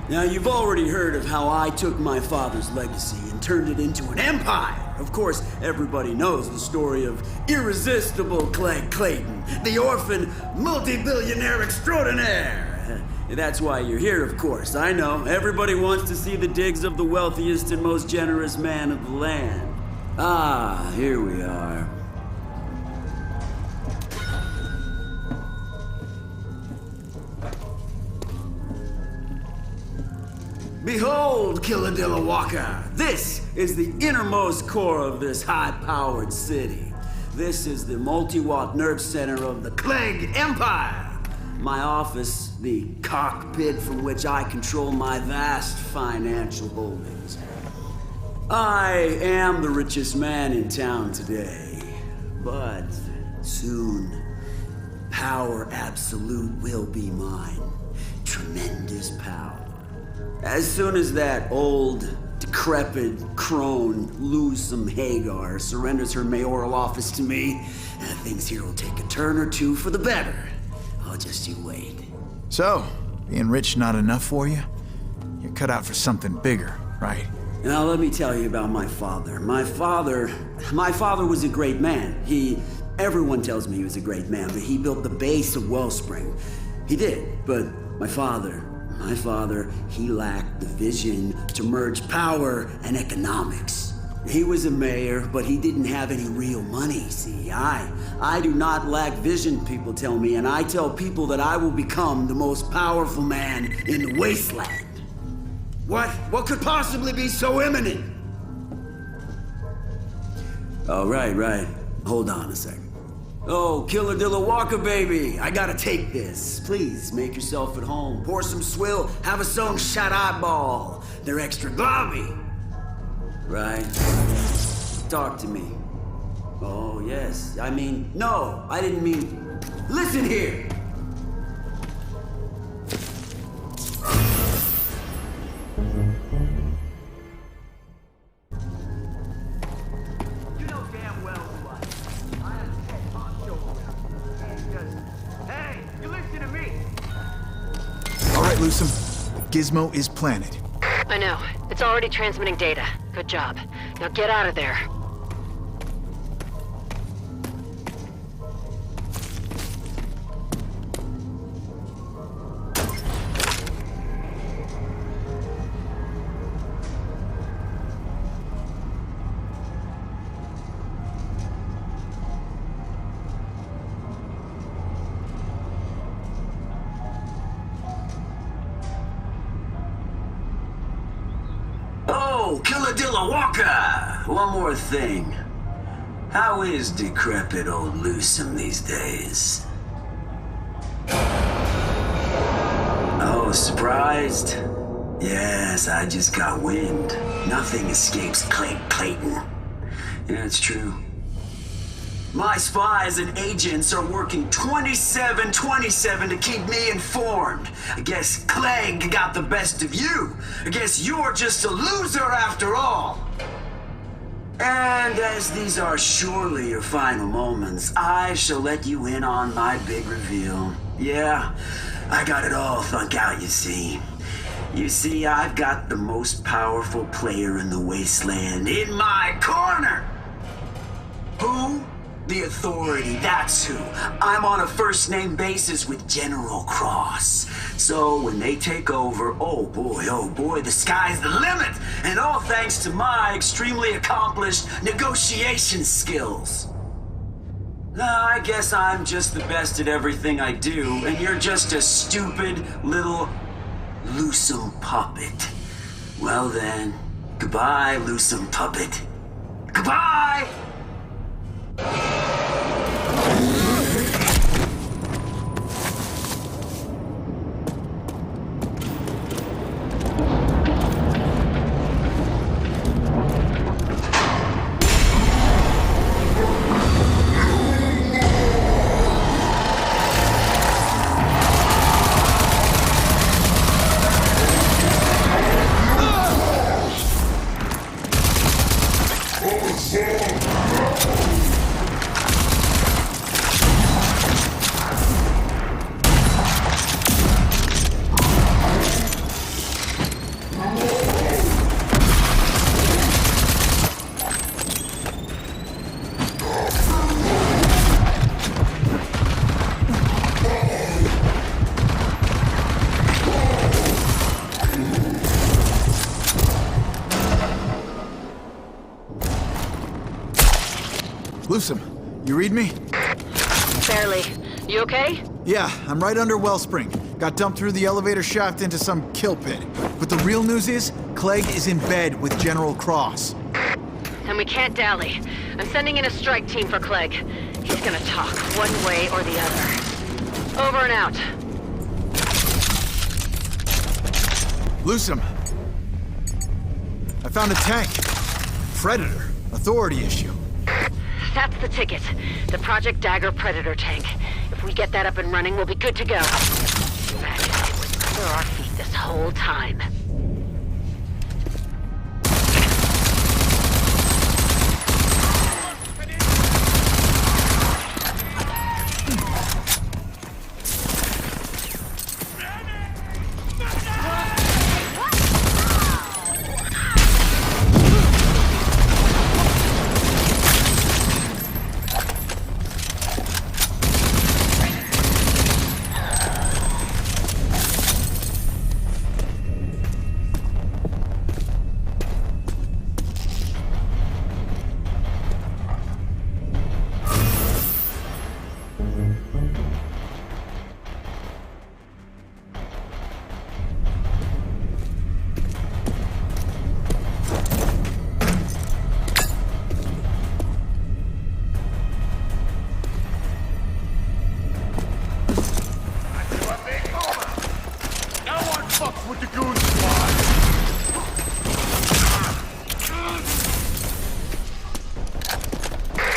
Now, you've already heard of how I took my father's legacy and turned it into an empire. Of course, everybody knows the story of irresistible Clegg Clayton, the orphan multi-billionaire extraordinaire. That's why you're here, of course. I know. Everybody wants to see the digs of the wealthiest and most generous man of the land. Ah, here we are. Behold, Killadilla Walker! This is the innermost core of this high-powered city. This is the multi-watt nerve center of the Clegg Empire. My office, the cockpit from which I control my vast financial holdings. I am the richest man in town today, but soon, power absolute will be mine. Tremendous power. As soon as that old, decrepit crone, Lusum Hagar, surrenders her mayoral office to me, things here will take a turn or two for the better. Oh, just you wait. So, being rich not enough for you? You're cut out for something bigger, right? Now, let me tell you about my father. My father was a great man. He Everyone tells me he was a great man, but he built the base of Wellspring. He did, but my father, he lacked the vision to merge power and economics. He was a mayor, but he didn't have any real money. See, I do not lack vision, people tell me, and I tell people that I will become the most powerful man in the wasteland. What could possibly be so imminent? Oh, right. Hold on a second. Oh, Killer Dilawaka, baby, I gotta take this. Please, make yourself at home. Pour some swill, have a some shot eyeball. They're extra globby. Right? Talk to me. Oh, yes. I mean, no, I didn't mean... Listen here! You know damn well who I am the head honcho around. Hey, you listen to me! All right, Lusum. Gizmo is planted. I know. It's already transmitting data. Good job. Now get out of there. Oh, Killer Dilawaka! One more thing. How is decrepit old Lusum these days? Oh, surprised? Yes, I just got wind. Nothing escapes Clegg Clayton. Yeah, it's true. My spies and agents are working 27/27 to keep me informed. I guess Clegg got the best of you. I guess you're just a loser after all. And as these are surely your final moments, I shall let you in on my big reveal. Yeah, I got it all thunk out, you see. You see, I've got the most powerful player in the wasteland in my corner. Who? The Authority, that's who. I'm on a first-name basis with General Cross. So when they take over, oh boy, the sky's the limit! And all thanks to my extremely accomplished negotiation skills. I guess I'm just the best at everything I do, and you're just a stupid little Lusum puppet. Well then, goodbye, Lusum puppet. Goodbye! Lusum, you read me? Barely. You okay? Yeah, I'm right under Wellspring. Got dumped through the elevator shaft into some kill pit. But the real news is, Clegg is in bed with General Cross. And we can't dally. I'm sending in a strike team for Clegg. He's gonna talk, one way or the other. Over and out. Lusum. I found a tank. Predator. Authority issue. That's the ticket. The Project Dagger Predator tank. If we get that up and running, we'll be good to go. Imagine it was under our feet this whole time.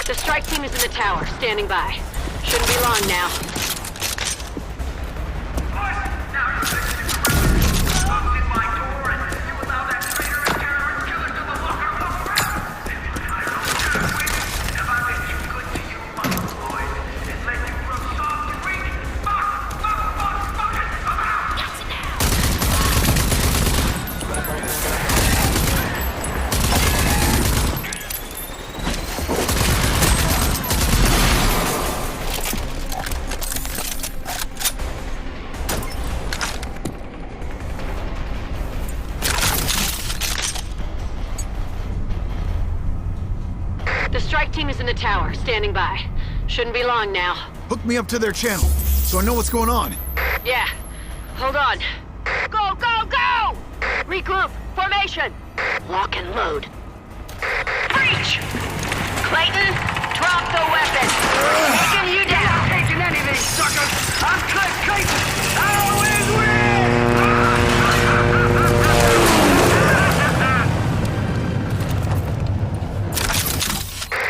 The strike team is in the tower, standing by. Shouldn't be long now. The strike team is in the tower, standing by. Shouldn't be long now. Hook me up to their channel, so I know what's going on. Yeah. Hold on. Go, go, go! Regroup. Formation. Lock and load. Breach! Clayton, drop the weapon. Taking you down. Not taking anything, suckers. I'm Clayton. I always win!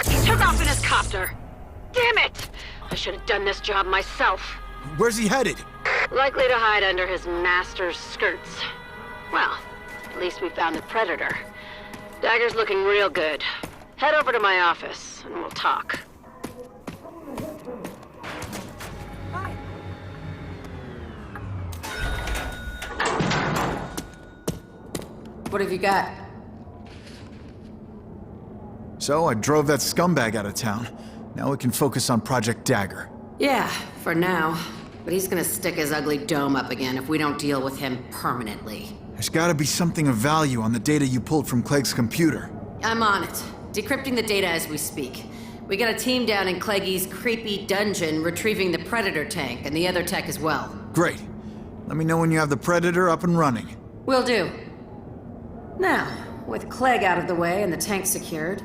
He took off in his copter. Damn it! I should have done this job myself. Where's he headed? Likely to hide under his master's skirts. Well, at least we found the Predator. Dagger's looking real good. Head over to my office, and we'll talk. What have you got? So I drove that scumbag out of town. Now we can focus on Project Dagger. Yeah, for now. But he's gonna stick his ugly dome up again if we don't deal with him permanently. There's gotta be something of value on the data you pulled from Clegg's computer. I'm on it. Decrypting the data as we speak. We got a team down in Cleggy's creepy dungeon retrieving the Predator tank and the other tech as well. Great. Let me know when you have the Predator up and running. Will do. Now, with Clegg out of the way and the tank secured,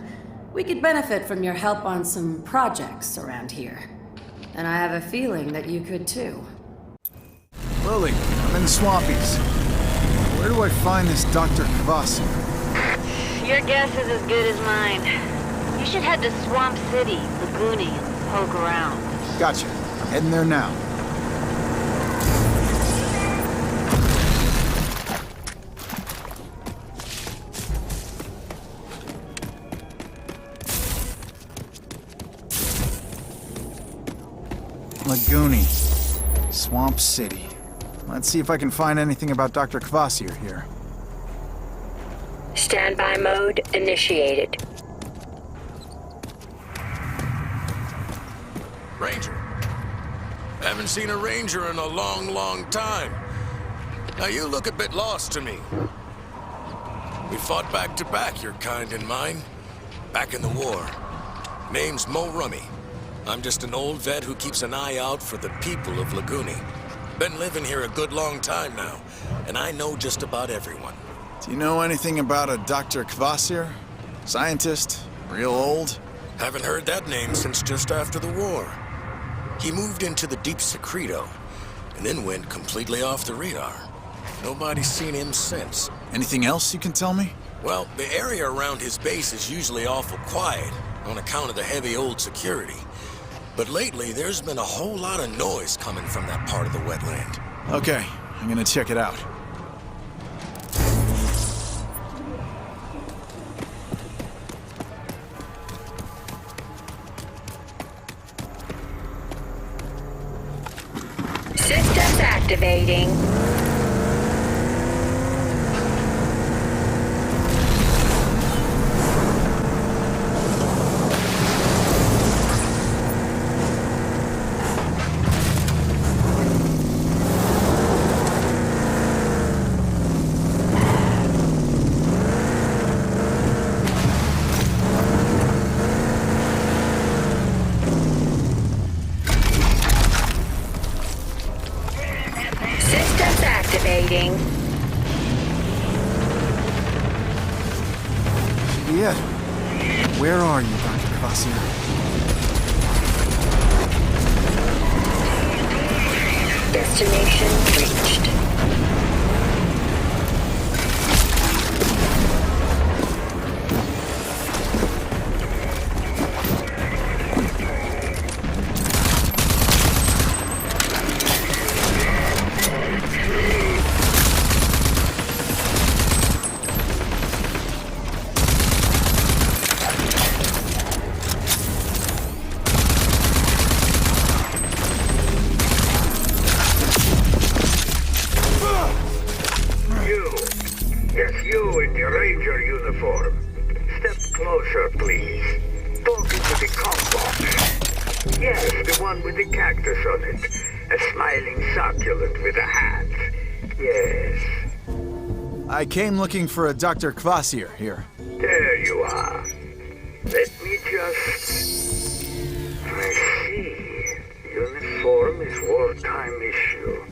we could benefit from your help on some projects around here. And I have a feeling that you could too. Lily, I'm in the Swampies. Where do I find this Dr. Kvasir? Your guess is as good as mine. You should head to Swamp City, Laguni, and poke around. Gotcha. I'm heading there now. Laguni. Swamp City. Let's see if I can find anything about Dr. Kvasir here. Standby mode initiated. Ranger. Haven't seen a Ranger in a long, long time. Now you look a bit lost to me. We fought back to back, your kind and mine. Back in the war. Name's Mo Rummy. I'm just an old vet who keeps an eye out for the people of Laguni. Been living here a good long time now, and I know just about everyone. Do you know anything about a Dr. Kvasir? Scientist? Real old? Haven't heard that name since just after the war. He moved into the Deep Secreto, and then went completely off the radar. Nobody's seen him since. Anything else you can tell me? Well, the area around his base is usually awful quiet, on account of the heavy old security. But lately, there's been a whole lot of noise coming from that part of the wetland. Okay, I'm gonna check it out. Systems activating. Activating. Yeah. Where are you, Dr. Kvasir? Destination reached. Yes, the one with the cactus on it. A smiling succulent with a hat. Yes. I came looking for a Dr. Kvasir here. There you are. Let me just... I see. Uniform is wartime issue.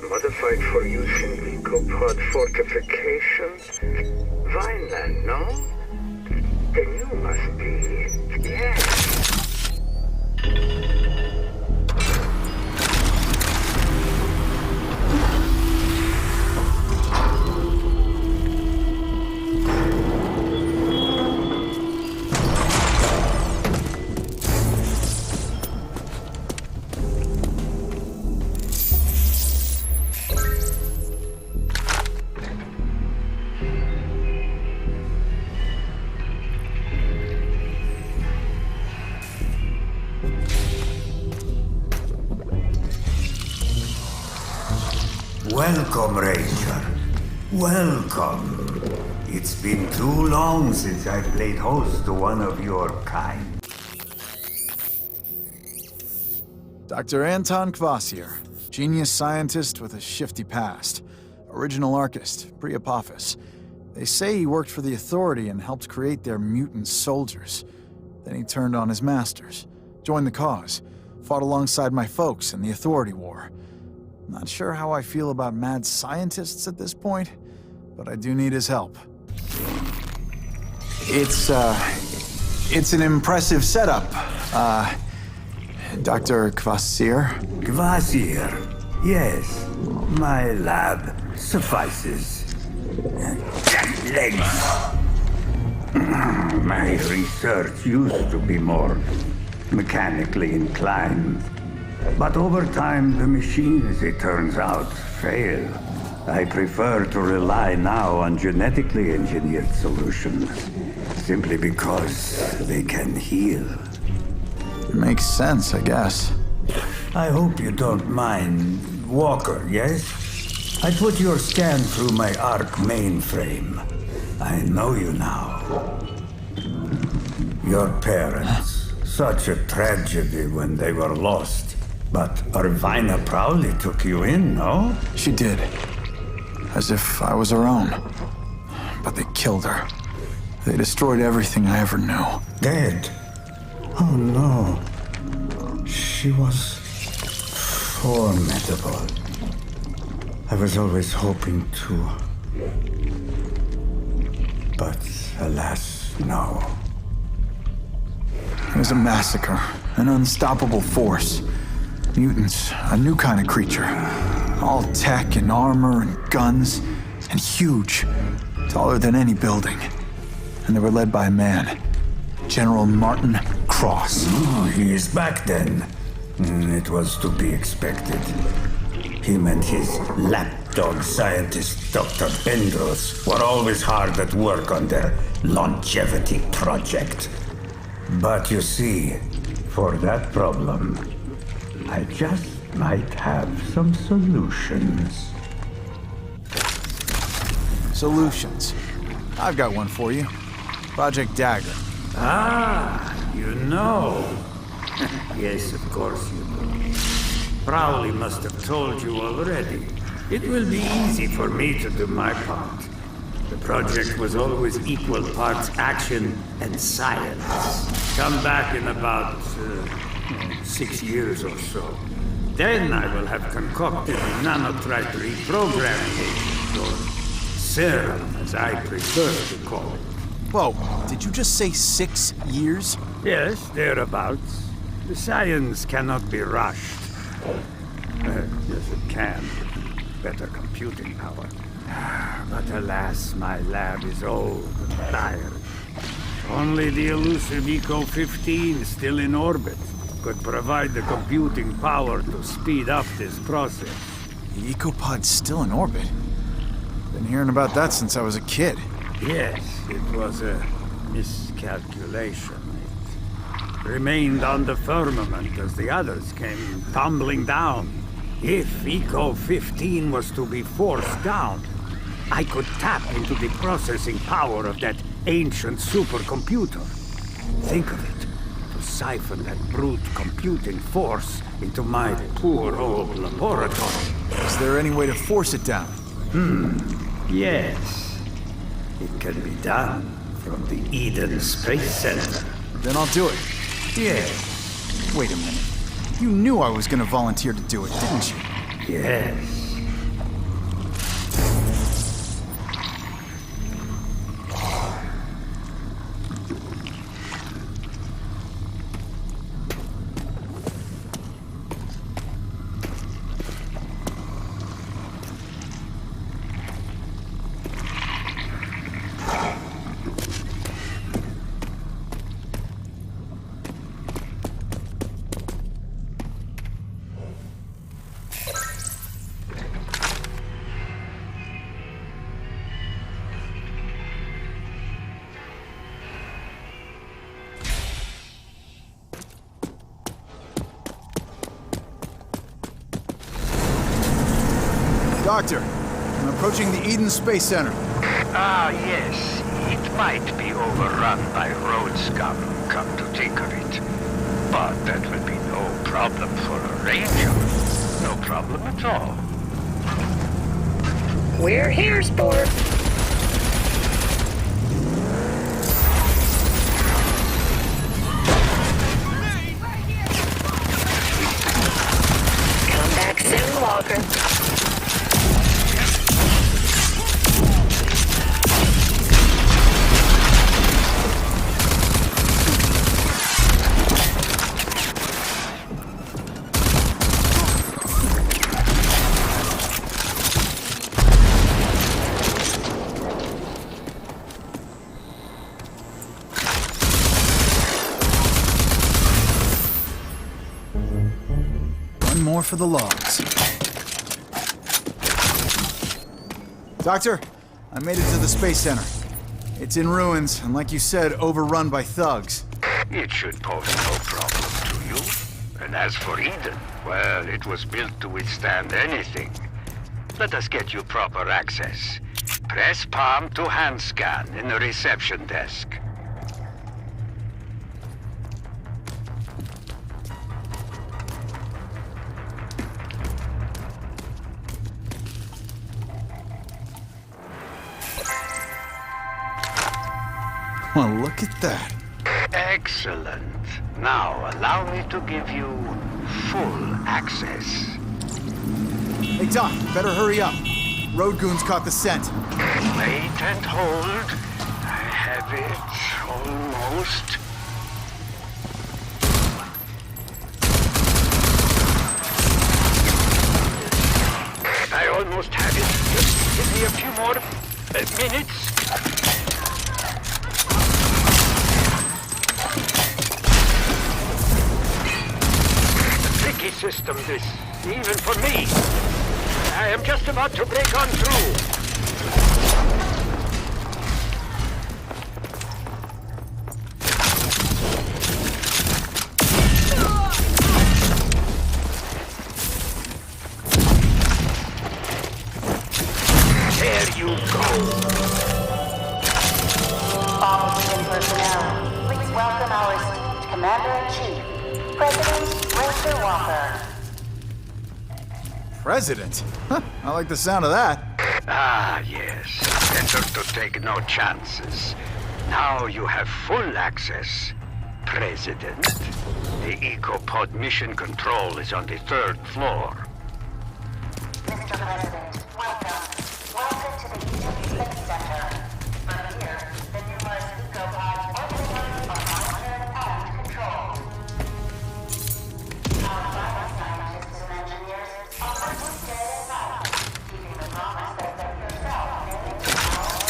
Modified for use in Ecopod fortifications. Vineland, no? Then you must be... Yes. Welcome, Ranger. Welcome. It's been too long since I played host to one of your kind. Dr. Anton Kvasir, genius scientist with a shifty past. Original Archist, pre-Apophis. They say he worked for the Authority and helped create their mutant soldiers. Then he turned on his masters, joined the cause, fought alongside my folks in the Authority War. Not sure how I feel about mad scientists at this point, but I do need his help. It's an impressive setup. Dr. Kvasir? Kvasir, yes. My lab suffices. Legs. My research used to be more mechanically inclined. But over time, the machines, it turns out, fail. I prefer to rely now on genetically engineered solutions, simply because they can heal. Makes sense, I guess. I hope you don't mind. Walker, yes? I put your scan through my ARC mainframe. I know you now. Your parents, such a tragedy when they were lost. But Irvina proudly took you in, no? She did. As if I was her own. But they killed her. They destroyed everything I ever knew. Dead? Oh no. She was formidable. I was always hoping to. But alas, no. It was a massacre, an unstoppable force. Mutants, a new kind of creature. All tech and armor and guns, and huge. Taller than any building. And they were led by a man. General Martin Cross. Oh, he is back then. It was to be expected. Him and his lapdog scientist, Dr. Bendros, were always hard at work on their longevity project. But you see, for that problem, I just might have some solutions. Solutions. I've got one for you. Project Dagger. Ah, you know. Yes, of course you do. Crowley must have told you already. It will be easy for me to do my part. The project was always equal parts action and science. Come back in about 6 years or so. Then I will have concocted a nanotrite reprogramming agent, or serum, as I prefer to call it. Whoa, did you just say 6 years? Yes, thereabouts. The science cannot be rushed. Yes, it can. Better computing power. But alas, my lab is old and tired. Only the elusive Eco-15 still in orbit could provide the computing power to speed up this process. The Ecopod's still in orbit? Been hearing about that since I was a kid. Yes, it was a miscalculation. It remained on the firmament as the others came tumbling down. If Eco-15 was to be forced down, I could tap into the processing power of that ancient supercomputer. Think of it. To siphon that brute computing force into my poor old laboratory. Is there any way to force it down? Yes. It can be done from the Eden Space Center. Then I'll do it. Yes. Wait a minute. You knew I was gonna volunteer to do it, didn't you? Yes. Doctor, I'm approaching the Eden Space Center. Ah, yes. It might be overrun by road scum come to think of it. But that will be no problem for a ranger. No problem at all. We're here, sport. Come back soon, Walker. One more for the logs. Doctor, I made it to the Space Center. It's in ruins, and like you said, overrun by thugs. It should pose no problem to you. And as for Eden, well, it was built to withstand anything. Let us get you proper access. Press palm to hand scan in the reception desk. Well, look at that. Excellent. Now, allow me to give you full access. Hey, Doc, better hurry up. Road goons caught the scent. Wait and hold. I have it. Almost. I almost have it. Just give me a few more minutes. Tricky system, this. Even for me. I am just about to break on through. There you go. All Eden personnel, please welcome our esteemed Commander-in-Chief, President Ranger Walker. President? Huh, I like the sound of that. Ah, yes. Better to take no chances. Now you have full access, President. The EcoPod mission control is on the 3rd floor. Mr. President, welcome. Welcome to the Eden Space Center. From here, the numerous EcoPods organized are monitored and controlled. Our private scientists and engineers are working day and night, keeping the promise that you yourself may be our own.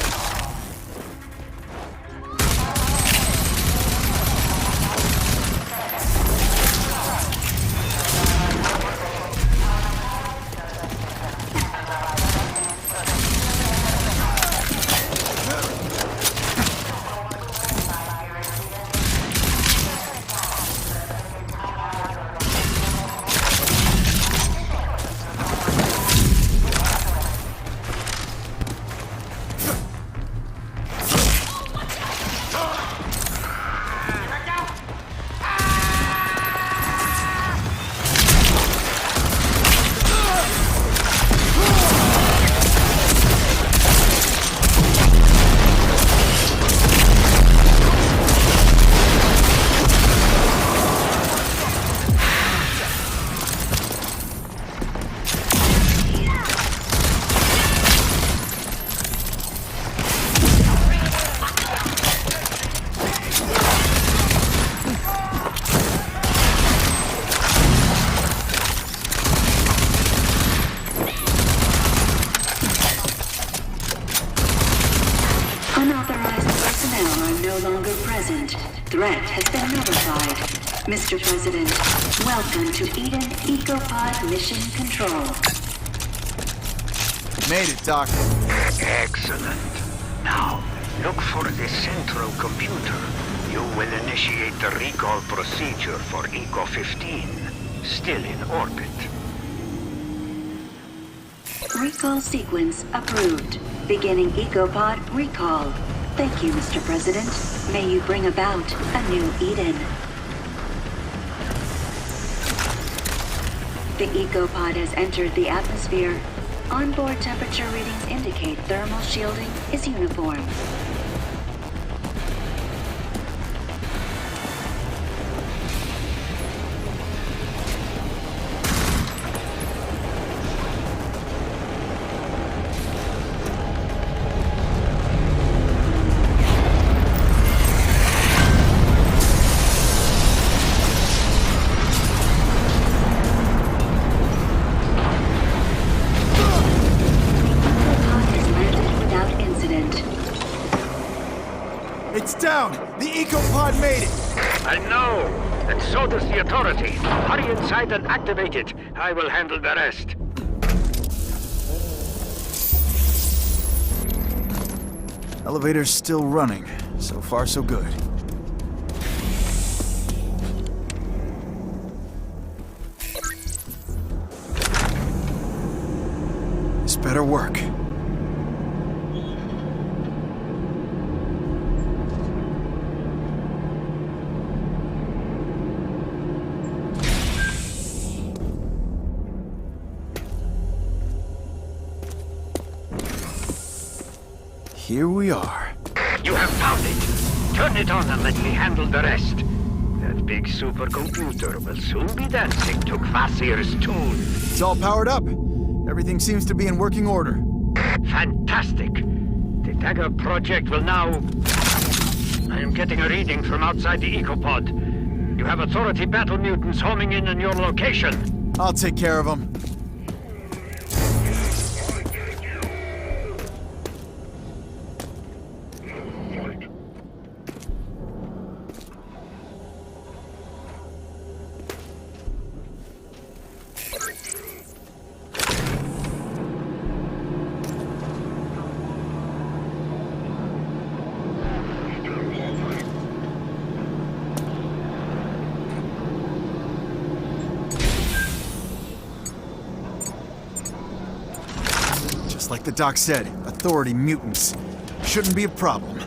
Mr. President, welcome to Eden EcoPod Mission Control. Made it, Doc. Excellent. Now, look for the central computer. You will initiate the recall procedure for Eco-15, still in orbit. Recall sequence approved. Beginning EcoPod recall. Thank you, Mr. President. May you bring about a new Eden. The EcoPod has entered the atmosphere. Onboard temperature readings indicate thermal shielding is uniform. It's down! The EcoPod made it! I know! And so does the Authority. Hurry inside and activate it. I will handle the rest. Elevator's still running. So far, so good. This better work. Here we are. You have found it. Turn it on and let me handle the rest. That big supercomputer will soon be dancing to Kvasir's tune. It's all powered up. Everything seems to be in working order. Fantastic. The Dagger project will now... I am getting a reading from outside the EcoPod. You have Authority battle mutants homing in on your location. I'll take care of them. Like the doc said, Authority mutants. Shouldn't be a problem.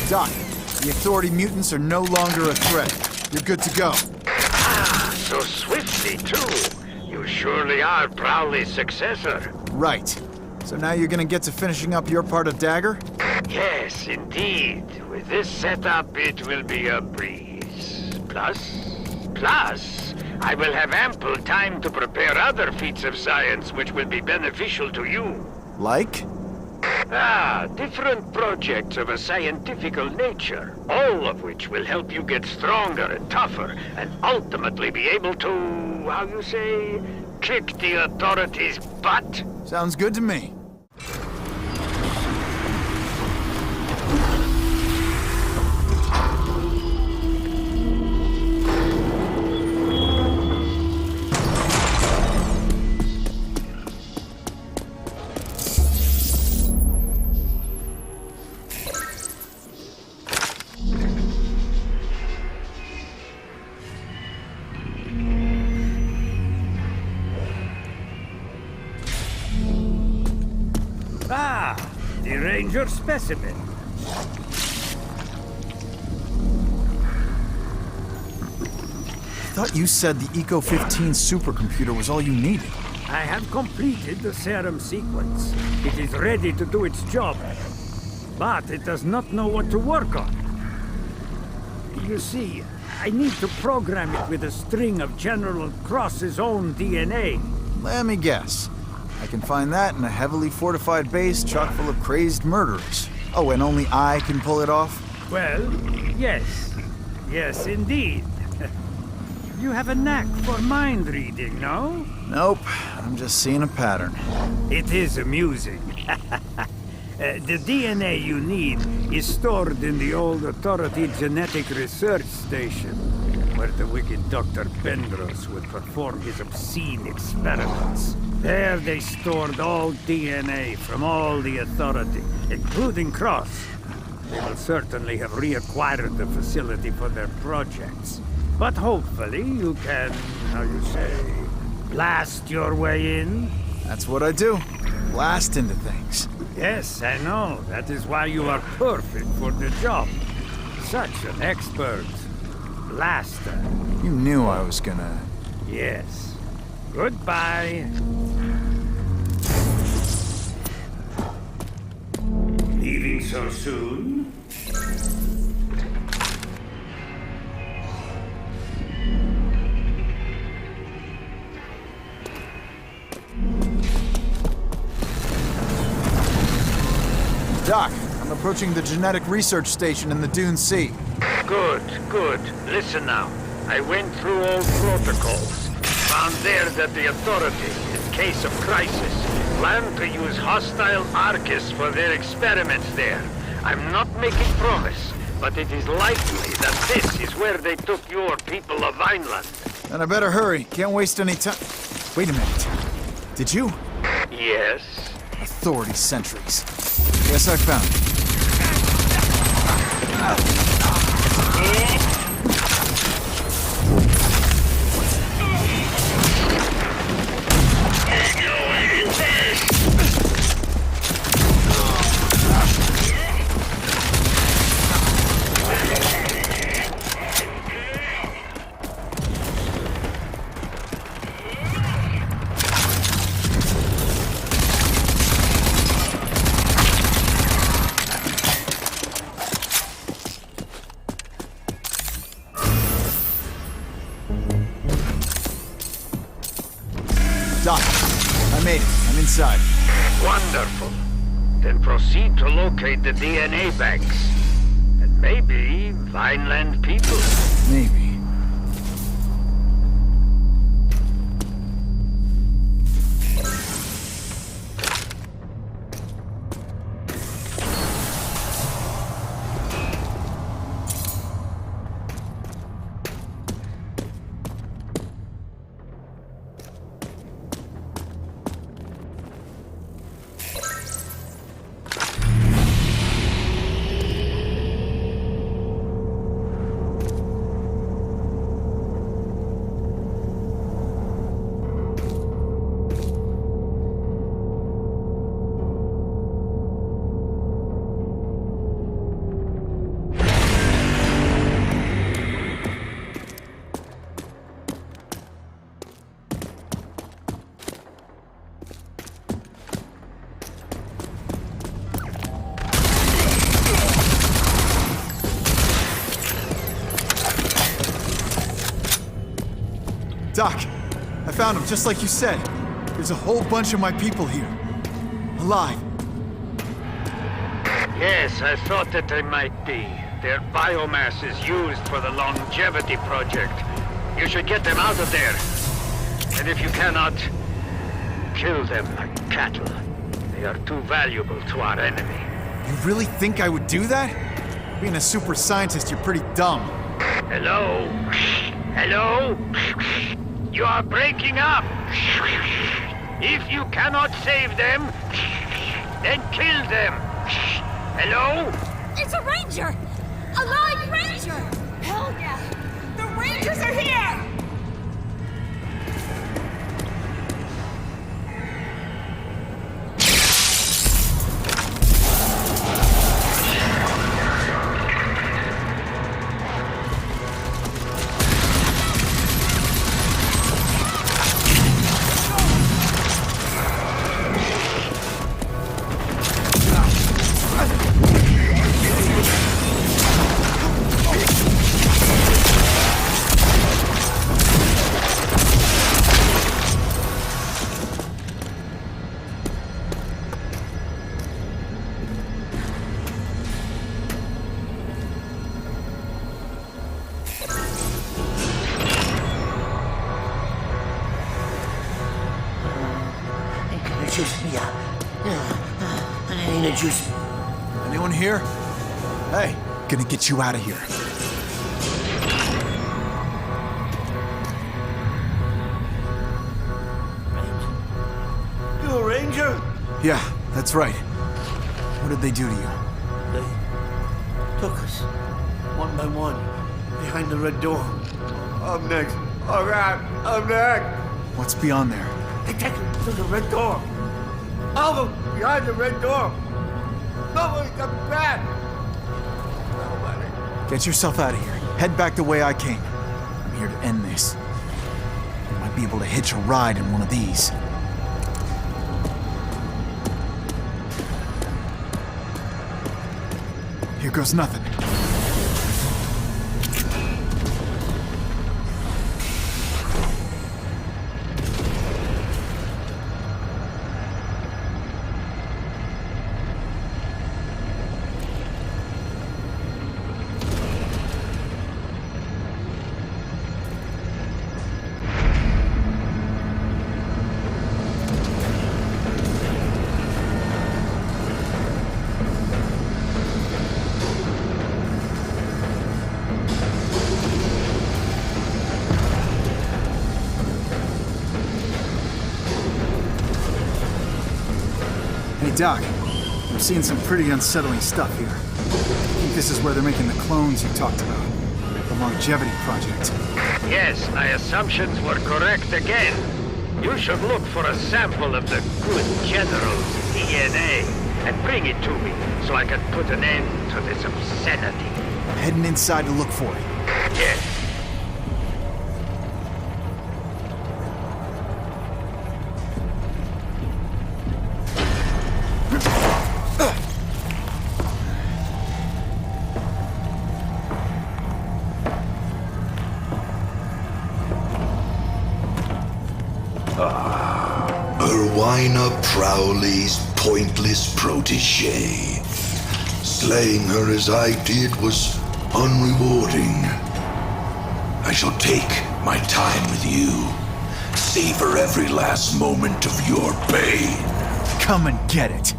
Doc, the Authority mutants are no longer a threat. You're good to go. Ah, so swiftly, too. You surely are Prowley's successor. Right. So now you're gonna get to finishing up your part of Dagger? Yes, indeed. With this setup, it will be a breeze. Plus, I will have ample time to prepare other feats of science which will be beneficial to you. Like? Different projects of a scientifical nature, all of which will help you get stronger and tougher, and ultimately be able to, how you say, kick the Authority's butt. Sounds good to me. the Ranger specimen. I thought you said the Eco-15 supercomputer was all you needed. I have completed the serum sequence. It is ready to do its job. But it does not know what to work on. You see, I need to program it with a string of General Cross's own DNA. Let me guess. I can find that in a heavily fortified base chock full of crazed murderers. Oh, and only I can pull it off? Well, yes. Yes, indeed. You have a knack for mind reading, no? Nope. I'm just seeing a pattern. It is amusing. The DNA you need is stored in the old Authority Genetic Research Station, where the wicked Dr. Bendros would perform his obscene experiments. There they stored all DNA from all the Authority, including Cross. They will certainly have reacquired the facility for their projects. But hopefully you can, how you say, blast your way in? That's what I do. Blast into things. Yes, I know. That is why you are perfect for the job. Such an expert blaster. You knew I was gonna... Yes. Goodbye. Leaving so soon? Doc, I'm approaching the genetic research station in the Dune Sea. Good, good. Listen now. I went through all protocols. Found there that the Authority, in case of crisis, plan to use hostile Archists for their experiments there. I'm not making promise, but it is likely that this is where they took your people of Vineland. Then I better hurry. Can't waste any time. Wait a minute. Did you? Yes. Authority sentries. Guess I found it. Doc, I made it. I'm inside. Wonderful. Then proceed to locate the DNA banks. And maybe Vineland people. Maybe. Doc, I found him just like you said. There's a whole bunch of my people here. Alive. Yes, I thought that they might be. Their biomass is used for the longevity project. You should get them out of there. And if you cannot, kill them like cattle. They are too valuable to our enemy. You really think I would do that? Being a super scientist, you're pretty dumb. Hello? Hello? You are breaking up. If you cannot save them, then kill them. Hello? It's a ranger! A live ranger! Hell yeah! The rangers are here! Gonna just... Anyone here? Hey, gonna get you out of here. You a ranger? Yeah, that's right. What did they do to you? They took us, one by one, behind the red door. I'm next. Oh God, I'm next. What's beyond there? They take us to the red door. All of them behind the red door. Nobody comes back. Nobody. Get yourself out of here. Head back the way I came. I'm here to end this. You might be able to hitch a ride in one of these. Here goes nothing. Hey, Doc. I'm seeing some pretty unsettling stuff here. I think this is where they're making the clones you talked about. The Longevity Project. Yes, my assumptions were correct again. You should look for a sample of the good general's DNA and bring it to me so I can put an end to this obscenity. I'm heading inside to look for it. Yes. Erwina Prowley's pointless protege. Slaying her as I did was unrewarding. I shall take my time with you. Savor every last moment of your pain. Come and get it.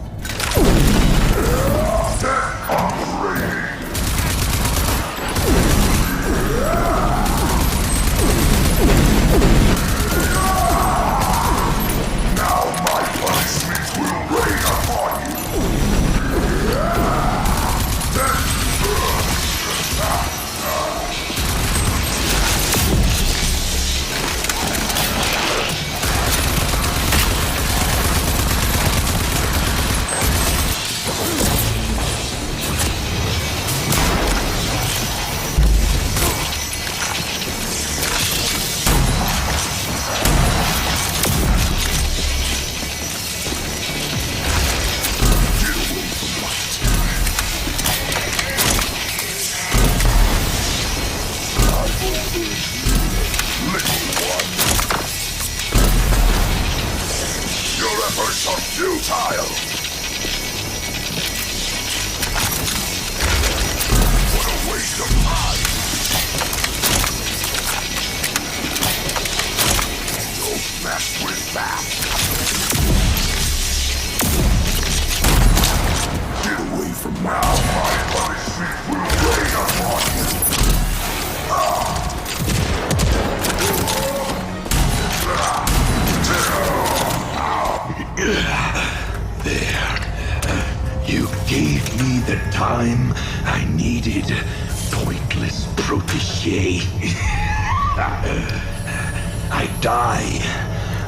I die.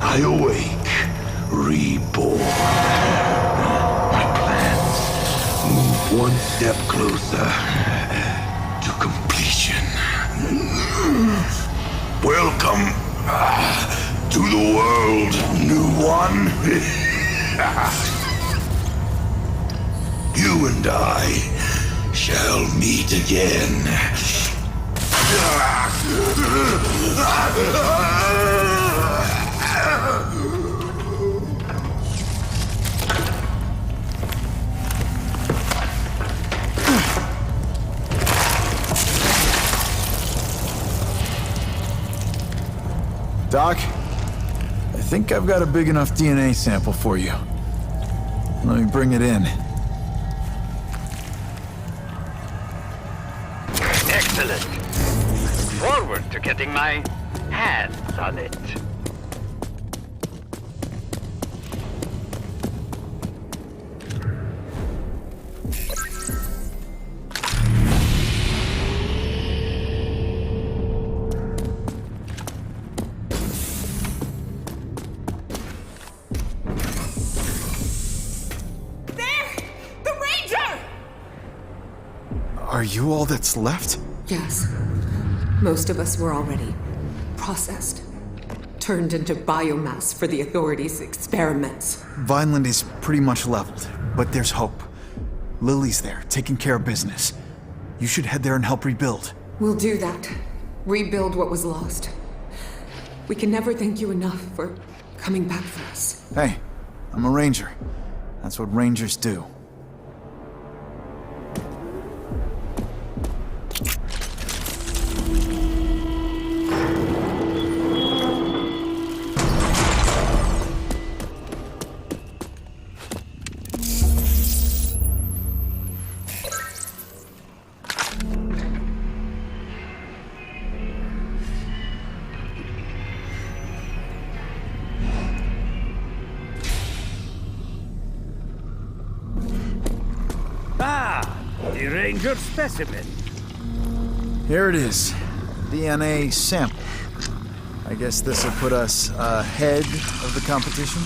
I awake. Reborn. My plans move one step closer to completion. Welcome to the world, new one. You and I shall meet again. Doc, I think I've got a big enough DNA sample for you. Let me bring it in. forward to getting my hands on it. Are you all that's left? Yes. Most of us were already processed. Turned into biomass for the authorities' experiments. Vineland is pretty much leveled, but there's hope. Lily's there, taking care of business. You should head there and help rebuild. We'll do that. Rebuild what was lost. We can never thank you enough for coming back for us. Hey, I'm a ranger. That's what rangers do. The Ranger specimen. Here it is. DNA sample. I guess this will put us ahead of the competition?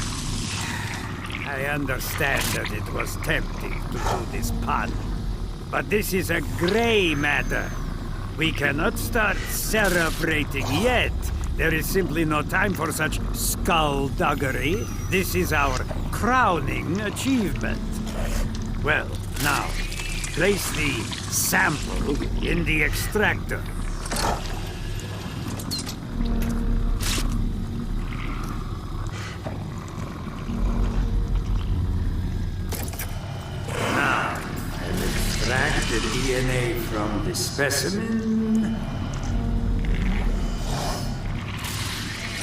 I understand that it was tempting to do this pun, but this is a gray matter. We cannot start celebrating yet. There is simply no time for such skullduggery. This is our crowning achievement. Well, now, place the sample in the extractor. Now, I'll extract the DNA from the specimen.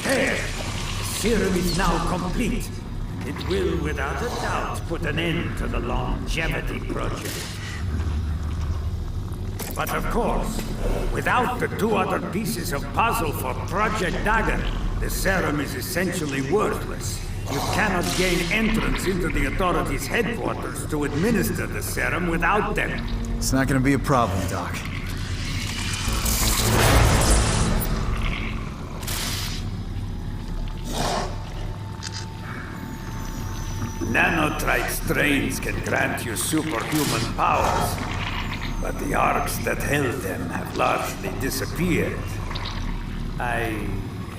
There! The serum is now complete. It will, without a doubt, put an end to the longevity project. But of course, without the two other pieces of puzzle for Project Dagger, the serum is essentially worthless. You cannot gain entrance into the authorities' headquarters to administer the serum without them. It's not gonna be a problem, Doc. Nanotrite strains can grant you superhuman powers, but the arcs that held them have largely disappeared. I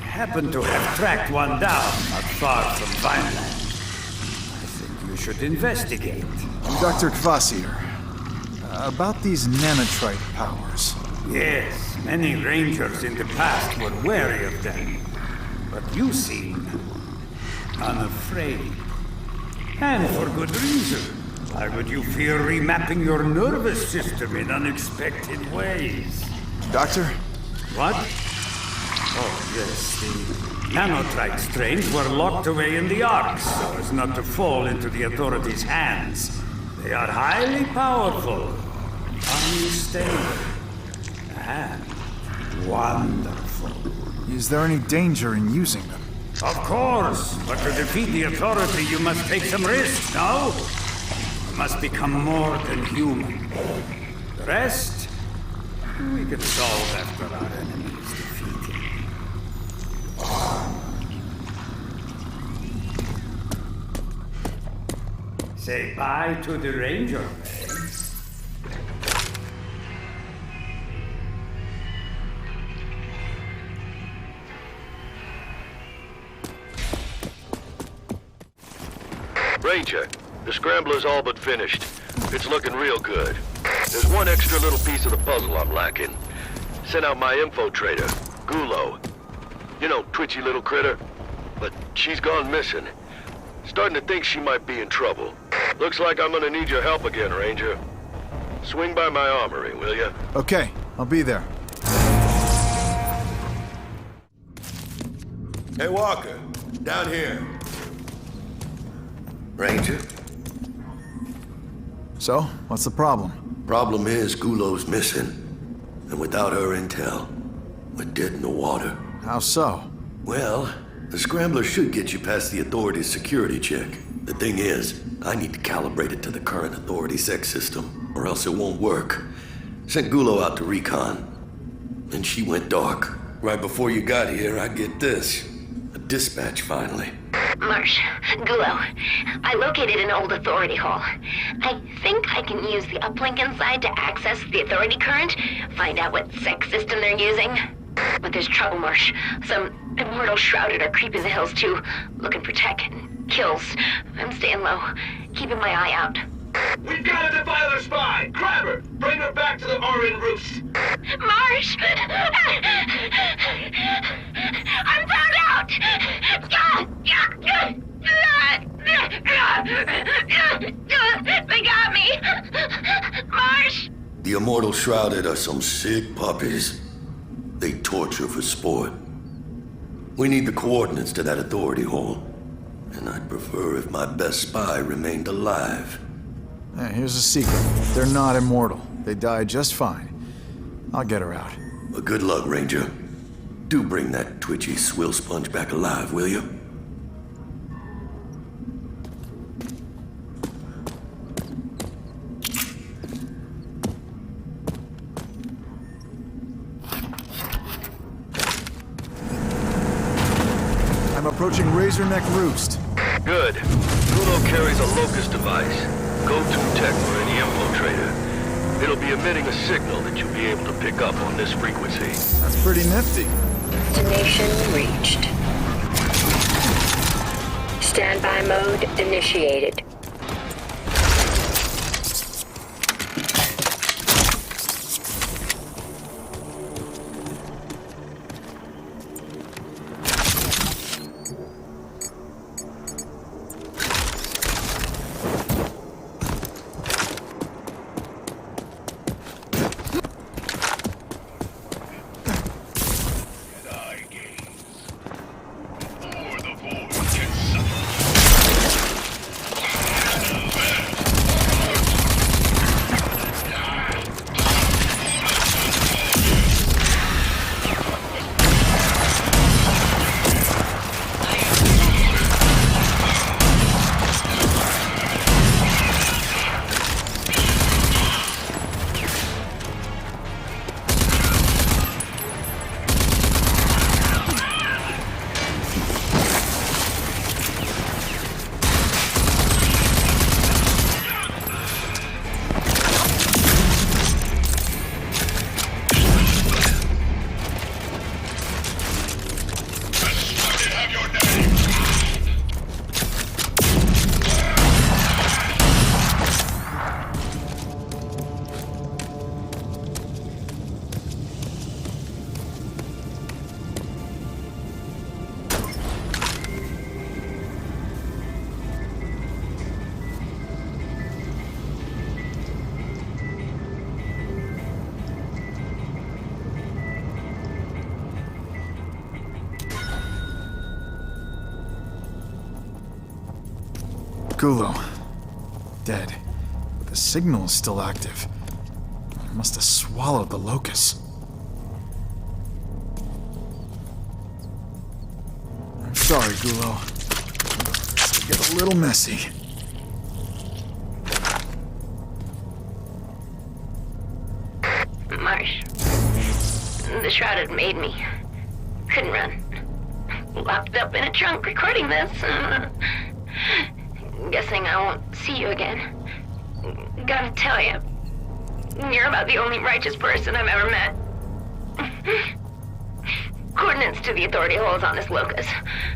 happen to have tracked one down not far from Vineland. I think you should investigate. I'm Dr. Kvasir. About these nanotrite powers. Yes, many rangers in the past were wary of them, but you seem unafraid. And for good reason. Why would you fear remapping your nervous system in unexpected ways? Doctor? What? Oh, yes, the nanotrite strains were locked away in the arcs so as not to fall into the authorities' hands. They are highly powerful, unstable, and wonderful. Is there any danger in using them? Of course, but to defeat the authority, you must take some risks, no? You must become more than human. The rest, we can solve after our enemy is defeated. Say bye to the Ranger, eh? Ranger, the scrambler's all but finished. It's looking real good. There's one extra little piece of the puzzle I'm lacking. Sent out my infiltrator, Gulo. You know, twitchy little critter. But she's gone missing. Starting to think she might be in trouble. Looks like I'm gonna need your help again, Ranger. Swing by my armory, will ya? Okay, I'll be there. Hey, Walker. Down here. Ranger? So, what's the problem? Problem is, Gulo's missing. And without her intel, are dead in the water. How so? Well, the Scrambler should get you past the Authority's security check. The thing is, I need to calibrate it to the current Authority sex system, or else it won't work. Sent Gulo out to recon. Then she went dark. Right before you got here, I get this. A dispatch, finally. Marsh, Gulo, I located an old Authority hall. I think I can use the uplink inside to access the Authority current, find out what sex system they're using. But there's trouble, Marsh. Some immortal shrouded are creeping the hills too, looking for tech and kills. I'm staying low, keeping my eye out. We've got a defiler spy! Grab her! Bring her back to the Orin Roost! Marsh! I'm found out! They got me! Marsh! The Immortal Shrouded are some sick puppies. They torture for sport. We need the coordinates to that Authority hole. And I'd prefer if my best spy remained alive. Here's a secret. They're not immortal. They die just fine. I'll get her out. Well, good luck, Ranger. Do bring that twitchy swill sponge back alive, will you? I'm approaching Razorneck Roost. Good. Gulo carries a locust device. Go-to tech for any infiltrator. It'll be emitting a signal that you'll be able to pick up on this frequency. That's pretty nifty. Destination reached. Standby mode initiated. Gulo. Dead. But the signal is still active. I must have swallowed the locust. I'm sorry, Gulo. It'll get a little messy. Marsh. The Shrouded made me. Couldn't run. Locked up in a trunk recording this. Guessing I won't see you again. Gotta tell you, you're about the only righteous person I've ever met. Coordinates to the Authority holes on this locust.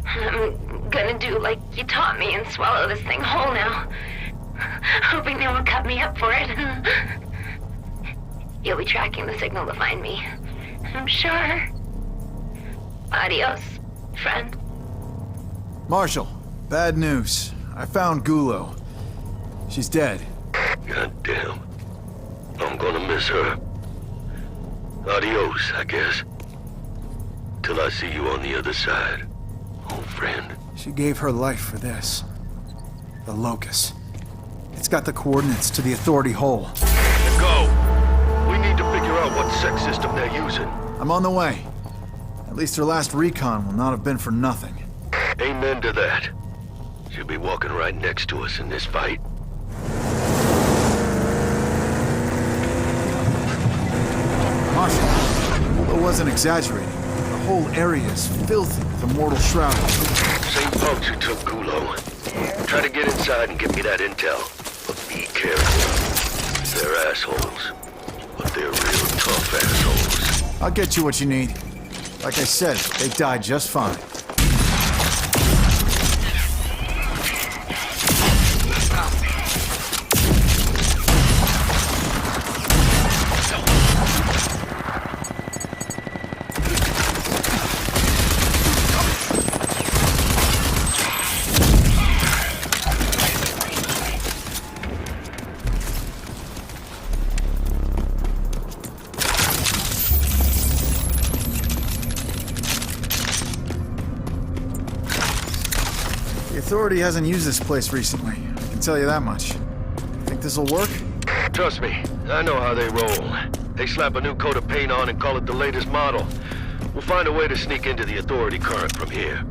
I'm gonna do like you taught me and swallow this thing whole now. Hoping they won't cut me up for it. You'll be tracking the signal to find me, I'm sure. Adios, friend. Marshal, bad news. I found Gulo. She's dead. God damn. I'm gonna miss her. Adios, I guess. Till I see you on the other side, old friend. She gave her life for this. The locust. It's got the coordinates to the Authority hole. Go! We need to figure out what sex system they're using. I'm on the way. At least her last recon will not have been for nothing. Amen to that. She'll be walking right next to us in this fight. Marshal, I wasn't exaggerating. The whole area is filthy with immortal shrouders. Same punks who took Gulo. Try to get inside and give me that intel. But be careful. They're assholes. But they're real tough assholes. I'll get you what you need. Like I said, they died just fine. The Authority hasn't used this place recently, I can tell you that much. Think this'll work? Trust me, I know how they roll. They slap a new coat of paint on and call it the latest model. We'll find a way to sneak into the Authority current from here.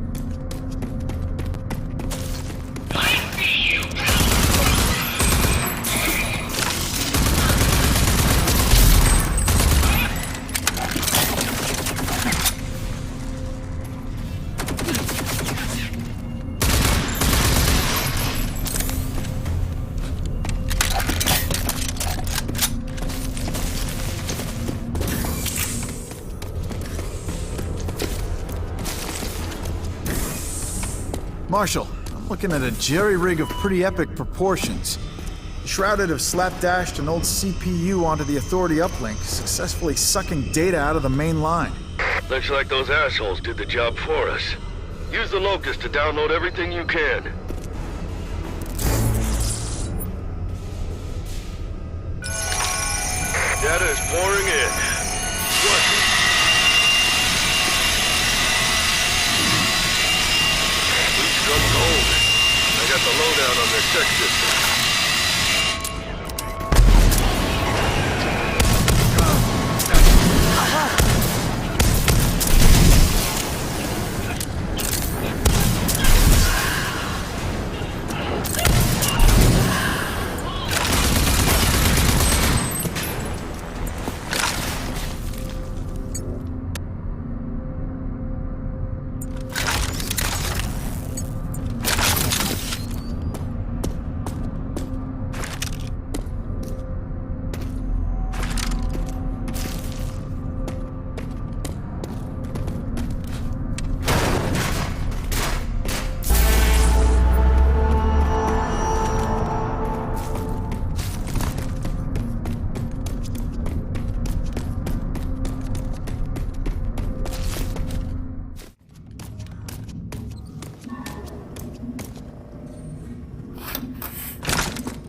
Marshal, I'm looking at a jerry-rig of pretty epic proportions. Shrouded have slapdashed an old CPU onto the Authority uplink, successfully sucking data out of the main line. Looks like those assholes did the job for us. Use the Locust to download everything you can. Data is pouring in. Watch it. I got the lowdown on their tech system.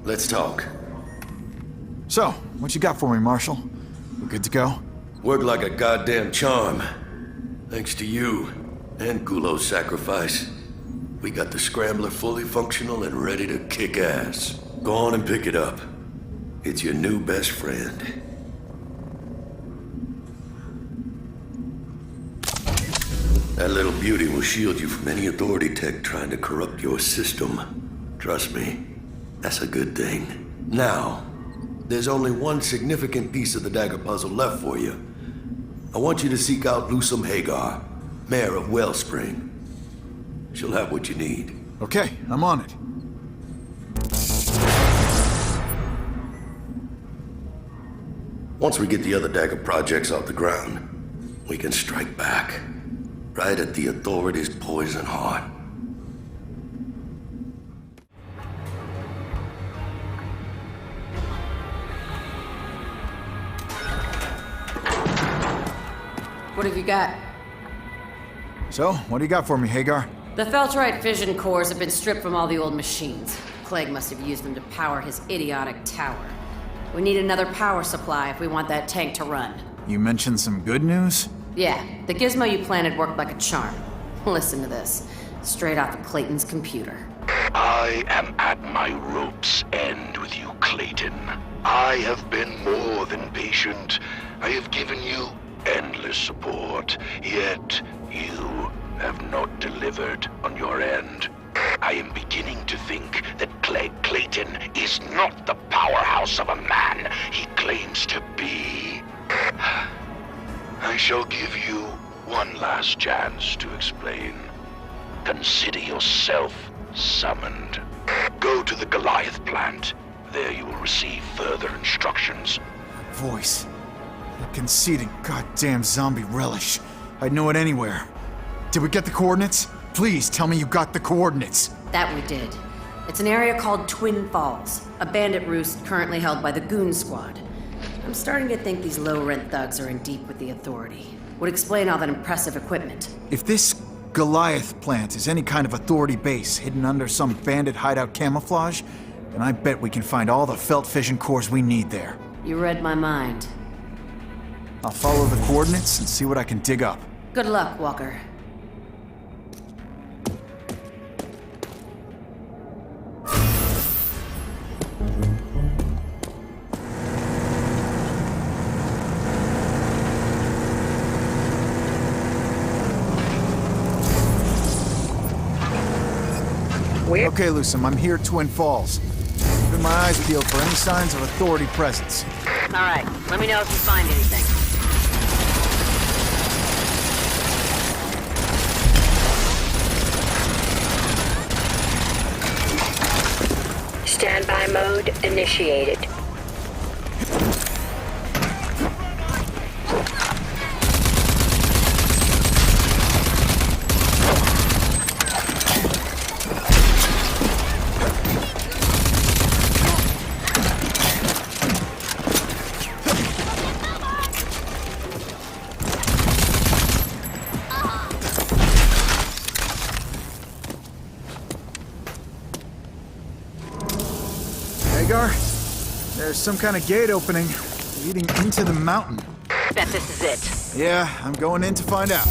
Let's talk. So, what you got for me, Marshal? We good to go? Worked like a goddamn charm. Thanks to you and Gulo's sacrifice, we got the Scrambler fully functional and ready to kick ass. Go on and pick it up. It's your new best friend. That little beauty will shield you from any Authority tech trying to corrupt your system. Trust me, that's a good thing. Now, there's only one significant piece of the dagger puzzle left for you. I want you to seek out Lusum Hagar, Mayor of Wellspring. She'll have what you need. Okay, I'm on it. Once we get the other dagger projects off the ground, we can strike back. Right at the Authority's poison heart. What have you got? So, what do you got for me, Hagar? The Feltrite fission cores have been stripped from all the old machines. Clegg must have used them to power his idiotic tower. We need another power supply if we want that tank to run. You mentioned some good news? Yeah, the gizmo you planted worked like a charm. Listen to this, straight off of Clayton's computer. I am at my rope's end with you, Clayton. I have been more than patient. I have given you endless support, yet you have not delivered on your end. I am beginning to think that Clegg Clayton is not the powerhouse of a man he claims to be. I shall give you one last chance to explain. Consider yourself summoned. Go to the Goliath plant. There you will receive further instructions. Voice. That conceited goddamn zombie relish. I'd know it anywhere. Did we get the coordinates? Please tell me you got the coordinates. That we did. It's an area called Twin Falls, a bandit roost currently held by the Goon Squad. I'm starting to think these low-rent thugs are in deep with the Authority. Would explain all that impressive equipment. If this Goliath plant is any kind of Authority base hidden under some bandit hideout camouflage, then I bet we can find all the felt fission cores we need there. You read my mind. I'll follow the coordinates and see what I can dig up. Good luck, Walker. Okay, Lucem, I'm here at Twin Falls. Keeping my eyes peeled for any signs of Authority presence. All right, let me know if you find anything. Standby mode initiated. Hagar, there's some kind of gate opening leading into the mountain. Bet this is it. Yeah, I'm going in to find out.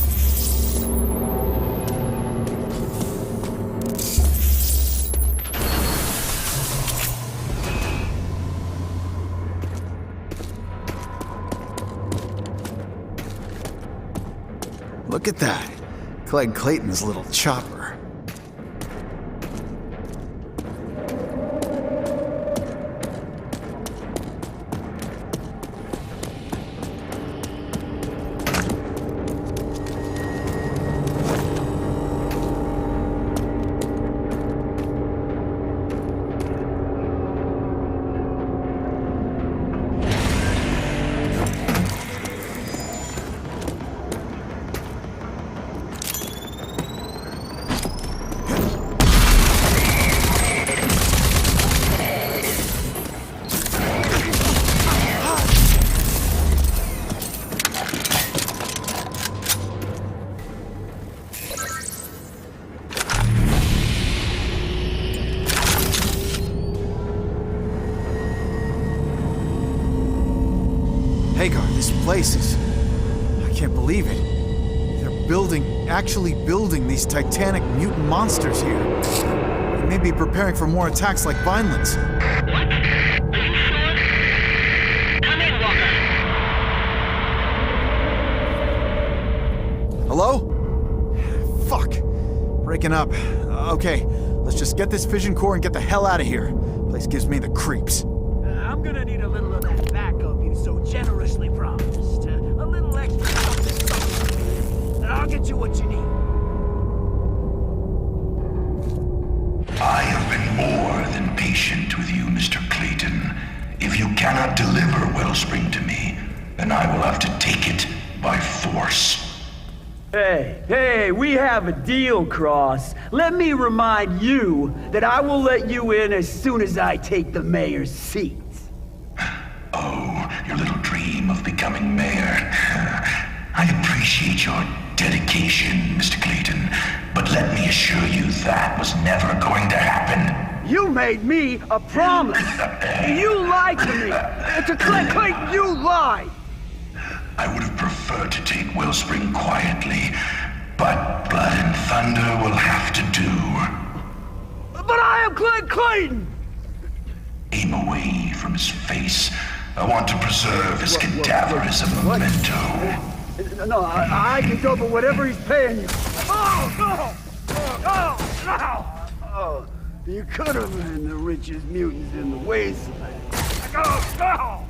Look at that. Clegg Clayton's little chopper. Hagar, this place is... I can't believe it. They're actually building these titanic mutant monsters here. They may be preparing for more attacks like Vineland's. What? Are you sure? Come in, Walker. Hello? Fuck. Breaking up. Okay, let's just get this fission core and get the hell out of here. Place gives me the creeps. I'm gonna need a little of that backup you so generously promised. A little extra something. I'll get you what you need. I have been more than patient with you, Mr. Clayton. If you cannot deliver Wellspring to me, then I will have to take it by force. Hey, we have a deal, Cross. Let me remind you that I will let you in as soon as I take the mayor's seat. Oh, your little dream of becoming mayor. I appreciate your dedication, Mr. Clayton, but let me assure you that was never going to happen. You made me a promise. You lied to me. To Clayton, you lied. I would have preferred to take Wellspring quietly, but Blood and Thunder will have to do. But I am Clayton! Aim away from his face. I want to preserve his cadaver as a memento. No, I can go for whatever he's paying you. Oh, no! Oh, no! Oh, you could have been the richest mutants in the wasteland. Oh, no!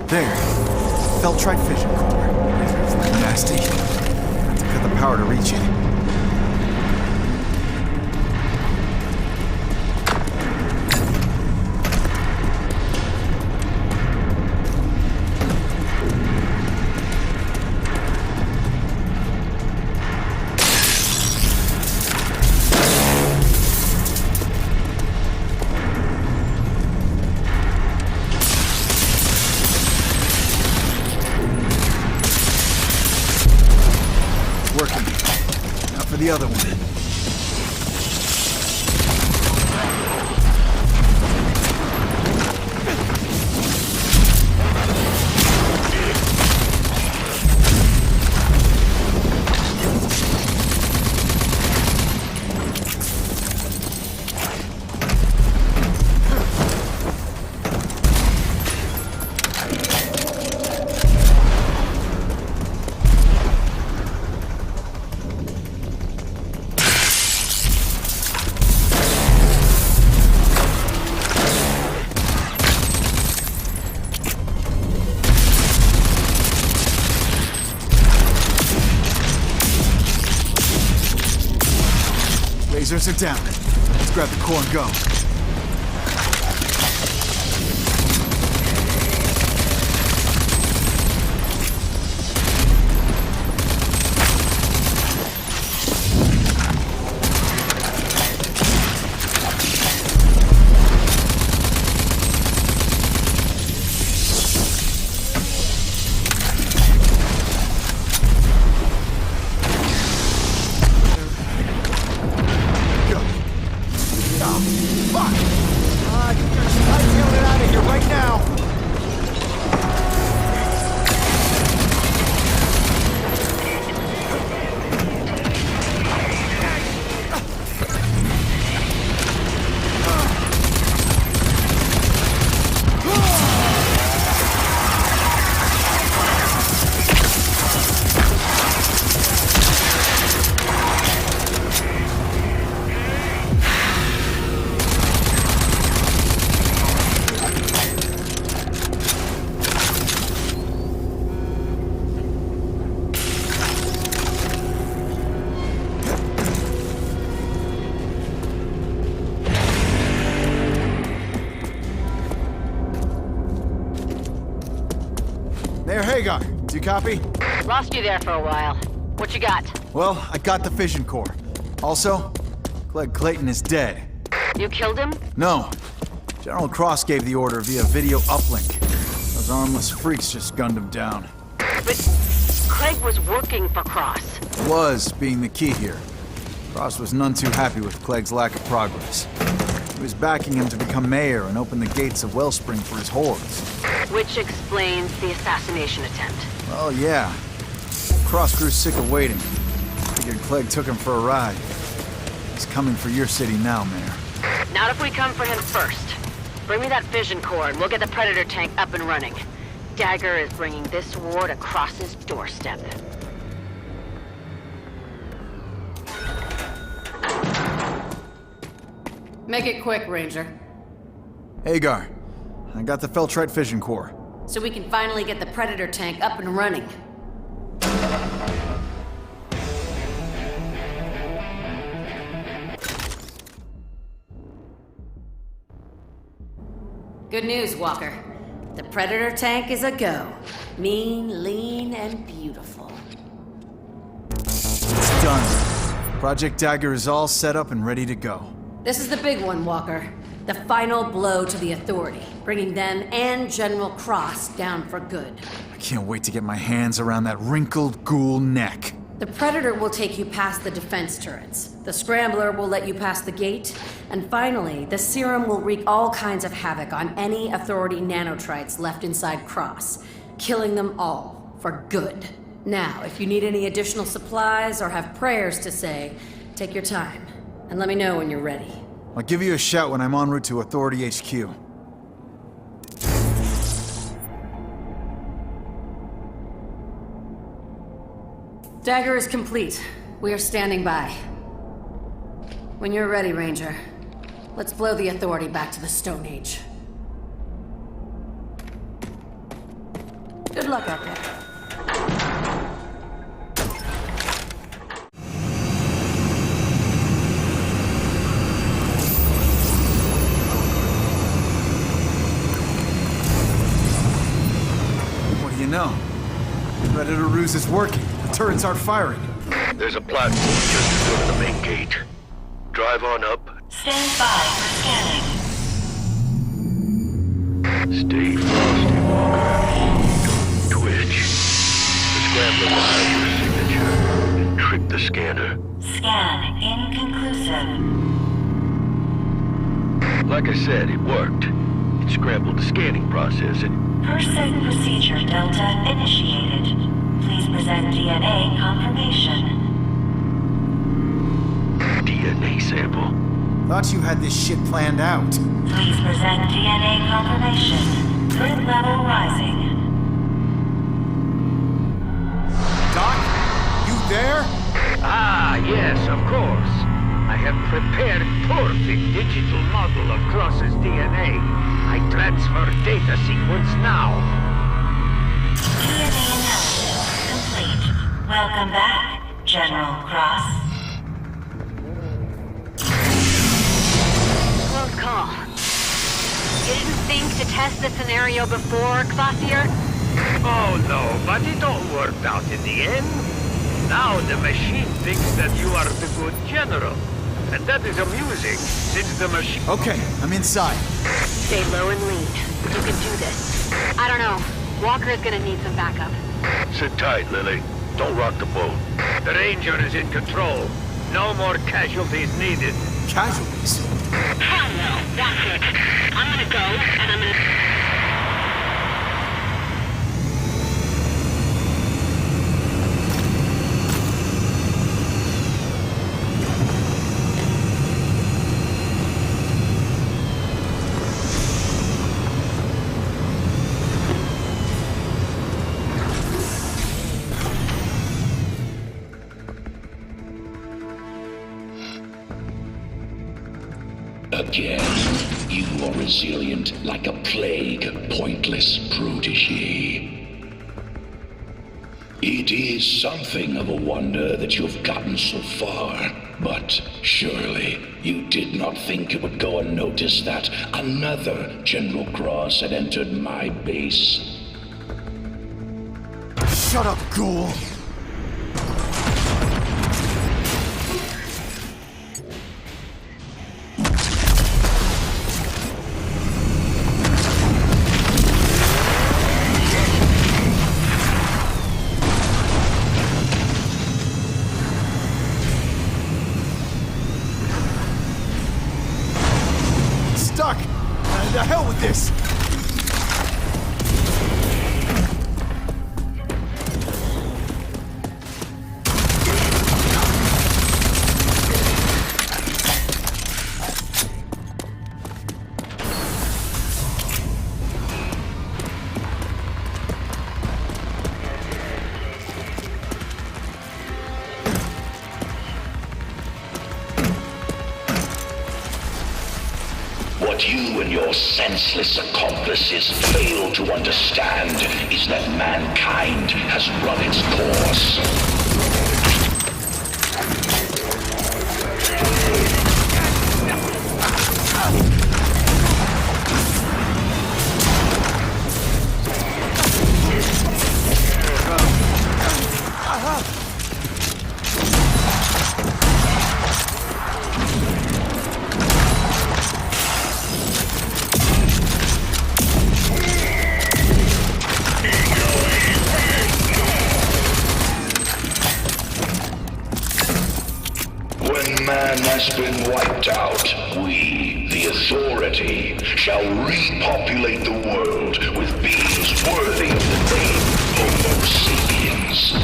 There. Feltrite fission core. It's nasty. Have to cut the power to reach it. Working. Now for the other one. Lasers are down. Let's grab the core and go. Mayor Hagar, do you copy? Lost you there for a while. What you got? Well, I got the fission core. Also, Clegg Clayton is dead. You killed him? No. General Cross gave the order via video uplink. Those armless freaks just gunned him down. But Clegg was working for Cross. Was being the key here. Cross was none too happy with Clegg's lack of progress. He was backing him to become mayor and open the gates of Wellspring for his hordes. Which explains the assassination attempt. Well, yeah. Cross grew sick of waiting. Figured Clegg took him for a ride. He's coming for your city now, Mayor. Not if we come for him first. Bring me that fission core and we'll get the Predator tank up and running. Dagger is bringing this war to Cross's doorstep. Make it quick, Ranger. Hagar, I got the Feltrite fission core. So we can finally get the Predator tank up and running. Good news, Walker. The Predator tank is a go. Mean, lean, and beautiful. It's done. Project Dagger is all set up and ready to go. This is the big one, Walker. The final blow to the Authority, bringing them and General Cross down for good. I can't wait to get my hands around that wrinkled ghoul neck. The Predator will take you past the defense turrets. The Scrambler will let you past the gate. And finally, the Serum will wreak all kinds of havoc on any Authority nanotrites left inside Cross, killing them all for good. Now, if you need any additional supplies or have prayers to say, take your time and let me know when you're ready. I'll give you a shout when I'm en route to Authority HQ. Dagger is complete. We are standing by. When you're ready, Ranger, let's blow the Authority back to the Stone Age. Good luck out there. What do you know? Predator ruse is working. The turrets aren't firing. There's a platform just in front of the main gate. Drive on up. Stand by for scanning. Stay frosty, Walker. Don't twitch. The Scrambler will have your signature and trick the scanner. Scan inconclusive. Like I said, it worked. It scrambled the scanning process and... Person procedure Delta initiated. Please present DNA confirmation. DNA sample. Thought you had this shit planned out. Please present DNA confirmation. Grid level rising. Doc? You there? Ah, yes, of course. I have prepared perfect digital model of Cross's DNA. I transfer data sequence now. DNA analysis complete. Welcome back, General Cross. Close call. You didn't think to test the scenario before, Kvasir? Oh no, but it all worked out in the end. Now the machine thinks that you are the good general. And that is amusing, since the machine... Okay, I'm inside. Stay low and lean. You can do this. I don't know. Walker is gonna need some backup. Sit tight, Lily. Don't rock the boat. The Ranger is in control. No more casualties needed. Casualties? Hell no. That's it. I'm gonna go, and I'm gonna... Again, you are resilient like a plague, pointless protégé. It is something of a wonder that you've gotten so far, but surely you did not think it would go unnoticed that another General Cross had entered my base. Shut up, ghoul! Stuck! The hell with this! What you and your senseless accomplices fail to understand is that mankind has run its course. remaining man has been wiped out, we, the Authority, shall repopulate the world with beings worthy of the name Homo sapiens.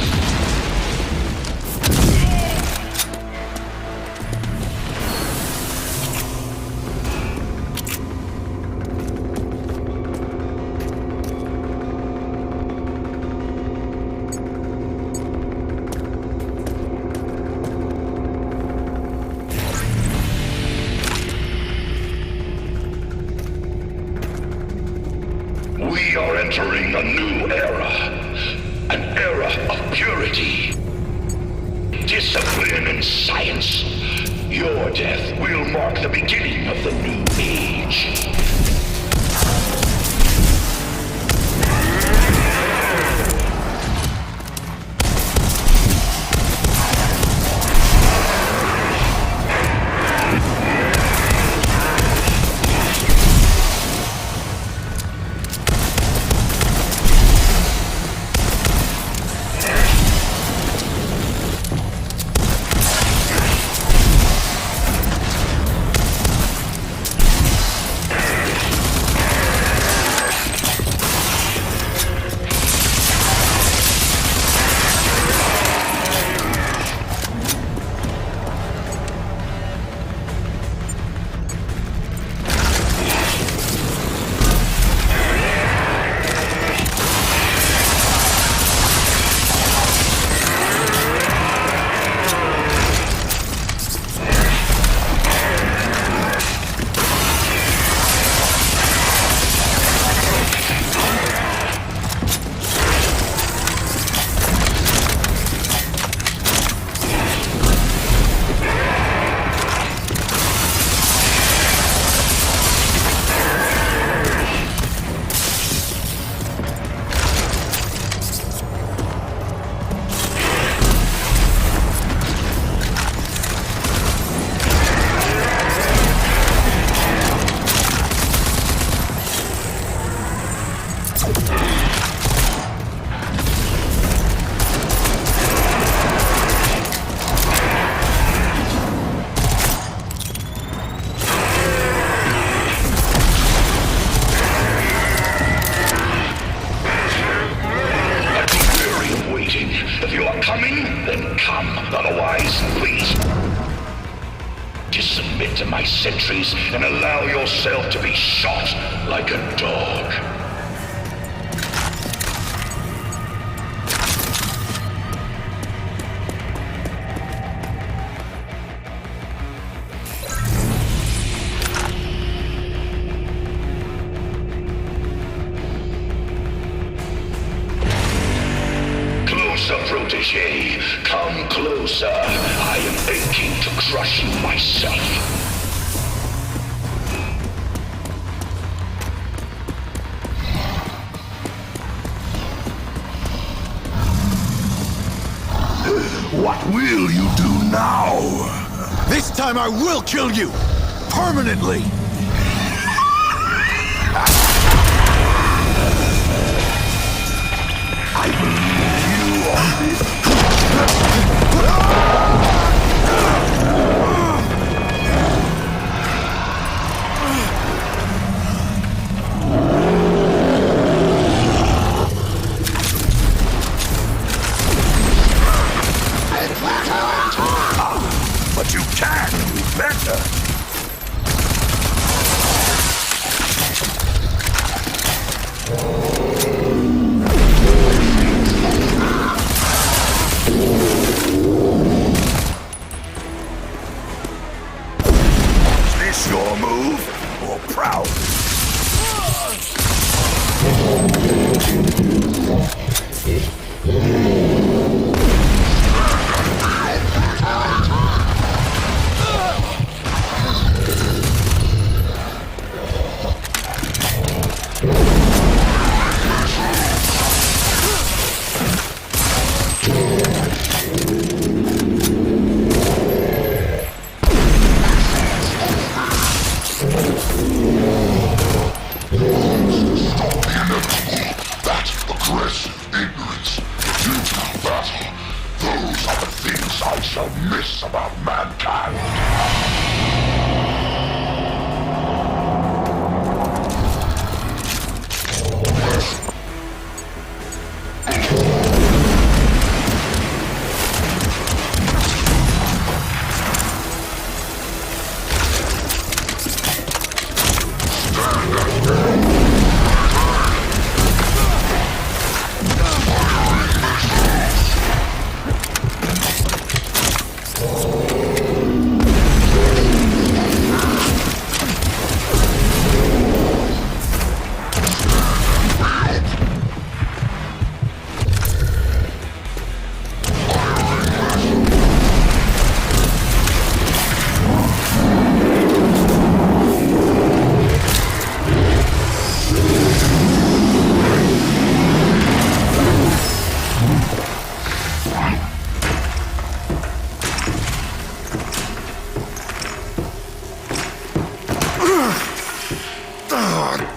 We are entering a new era. An era of purity, discipline, and science. Your death will mark the beginning of the new age. If you are coming, then come. Otherwise, please just submit to my sentries and allow yourself to be shot like a dog. Protégé, come closer. I am aching to crush you myself. What will you do now? This time I will kill you! Permanently! I believe you are this. But you can do better. Is this your move or proud? thou shalt miss about mankind.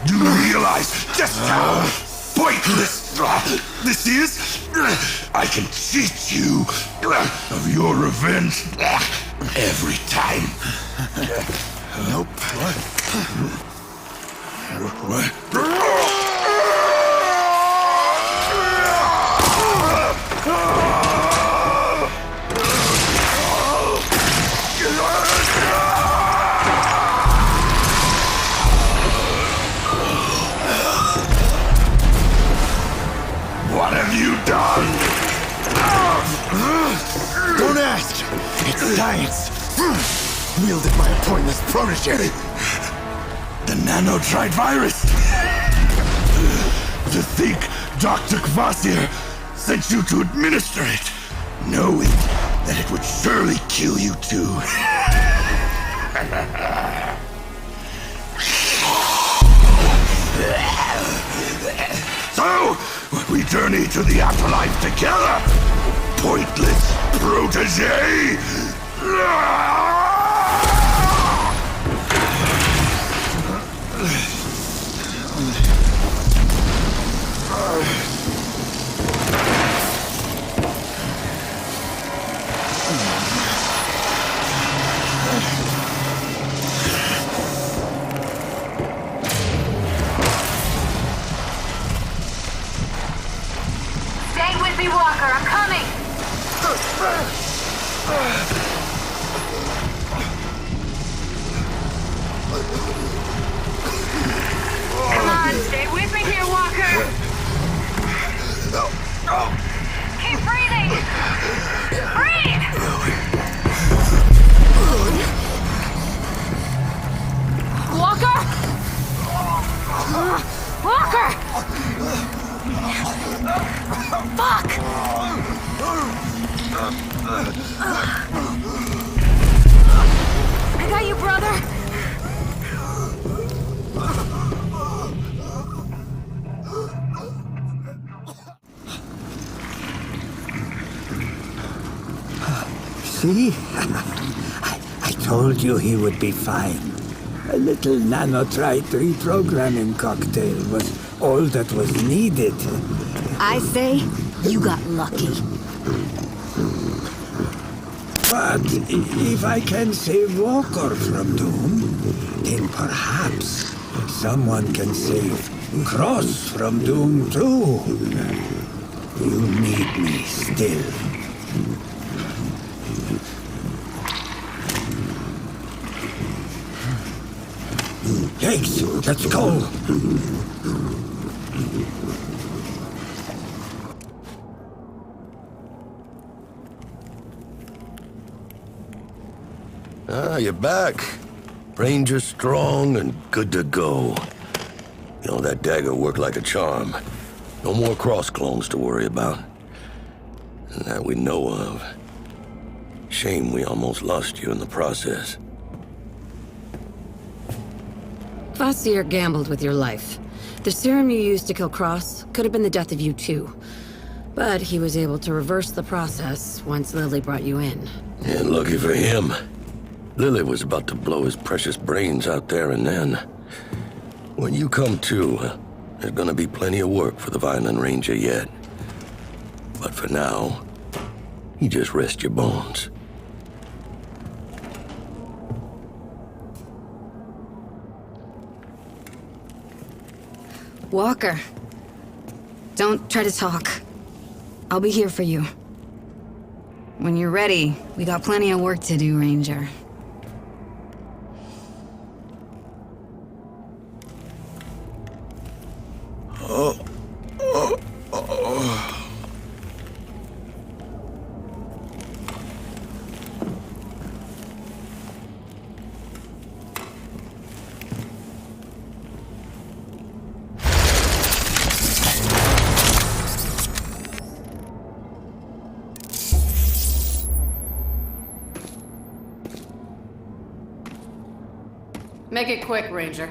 Do you realize just how pointless this is? I can cheat you of your revenge every time. Nope. What have you done? Don't ask. It's science. Wielded by a pointless protege. The nanotrite virus. To think Dr. Kvasir sent you to administer it, knowing that it would surely kill you too. So, we journey to the afterlife together, pointless protege! Stay with me, Walker. I'm coming. Come on, stay with me here, Walker. Keep breathing. Breathe. Walker. Walker. Fuck! I got you, brother! See? I told you he would be fine. A little nanotrite reprogramming cocktail was all that was needed. I say, you got lucky. But if I can save Walker from Doom, then perhaps someone can save Cross from Doom too. You need me still. Thanks, let's go. Ah, you're back. Ranger strong and good to go. You know, that dagger worked like a charm. No more cross clones to worry about. That we know of. Shame we almost lost you in the process. Kvasir gambled with your life. The serum you used to kill Cross could have been the death of you too. But he was able to reverse the process once Lily brought you in. Yeah, lucky for him. Lily was about to blow his precious brains out there and then. When you come to, there's gonna be plenty of work for the Violent Ranger yet. But for now, You just rest your bones. Walker. Don't try to talk. I'll be here for you. When you're ready, we got plenty of work to do, Ranger. Make it quick, Ranger.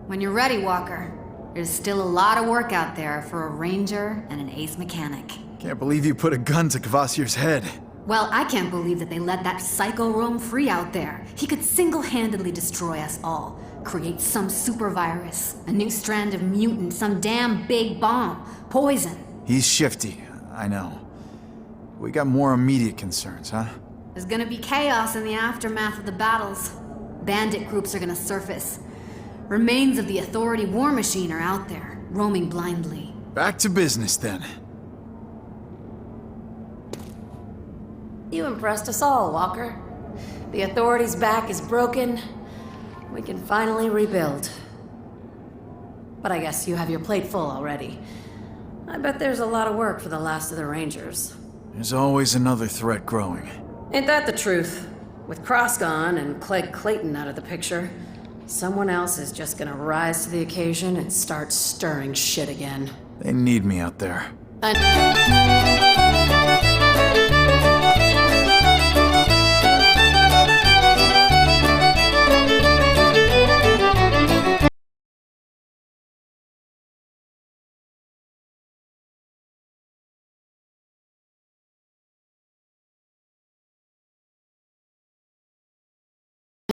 When you're ready, Walker. There's still a lot of work out there for a ranger and an ace mechanic. Can't believe you put a gun to Kvasir's head. Well, I can't believe that they let that psycho roam free out there. He could single-handedly destroy us all. Create some super virus, a new strand of mutant, some damn big bomb. Poison. He's shifty, I know. We got more immediate concerns, huh? There's gonna be chaos in the aftermath of the battles. Bandit groups are gonna surface. Remains of the Authority war machine are out there, roaming blindly. Back to business, then. You impressed us all, Walker. The Authority's back is broken. We can finally rebuild. But I guess you have your plate full already. I bet there's a lot of work for the last of the Rangers. There's always another threat growing. Ain't that the truth? With Cross gone and Clegg Clayton out of the picture, someone else is just gonna rise to the occasion and start stirring shit again. They need me out there. And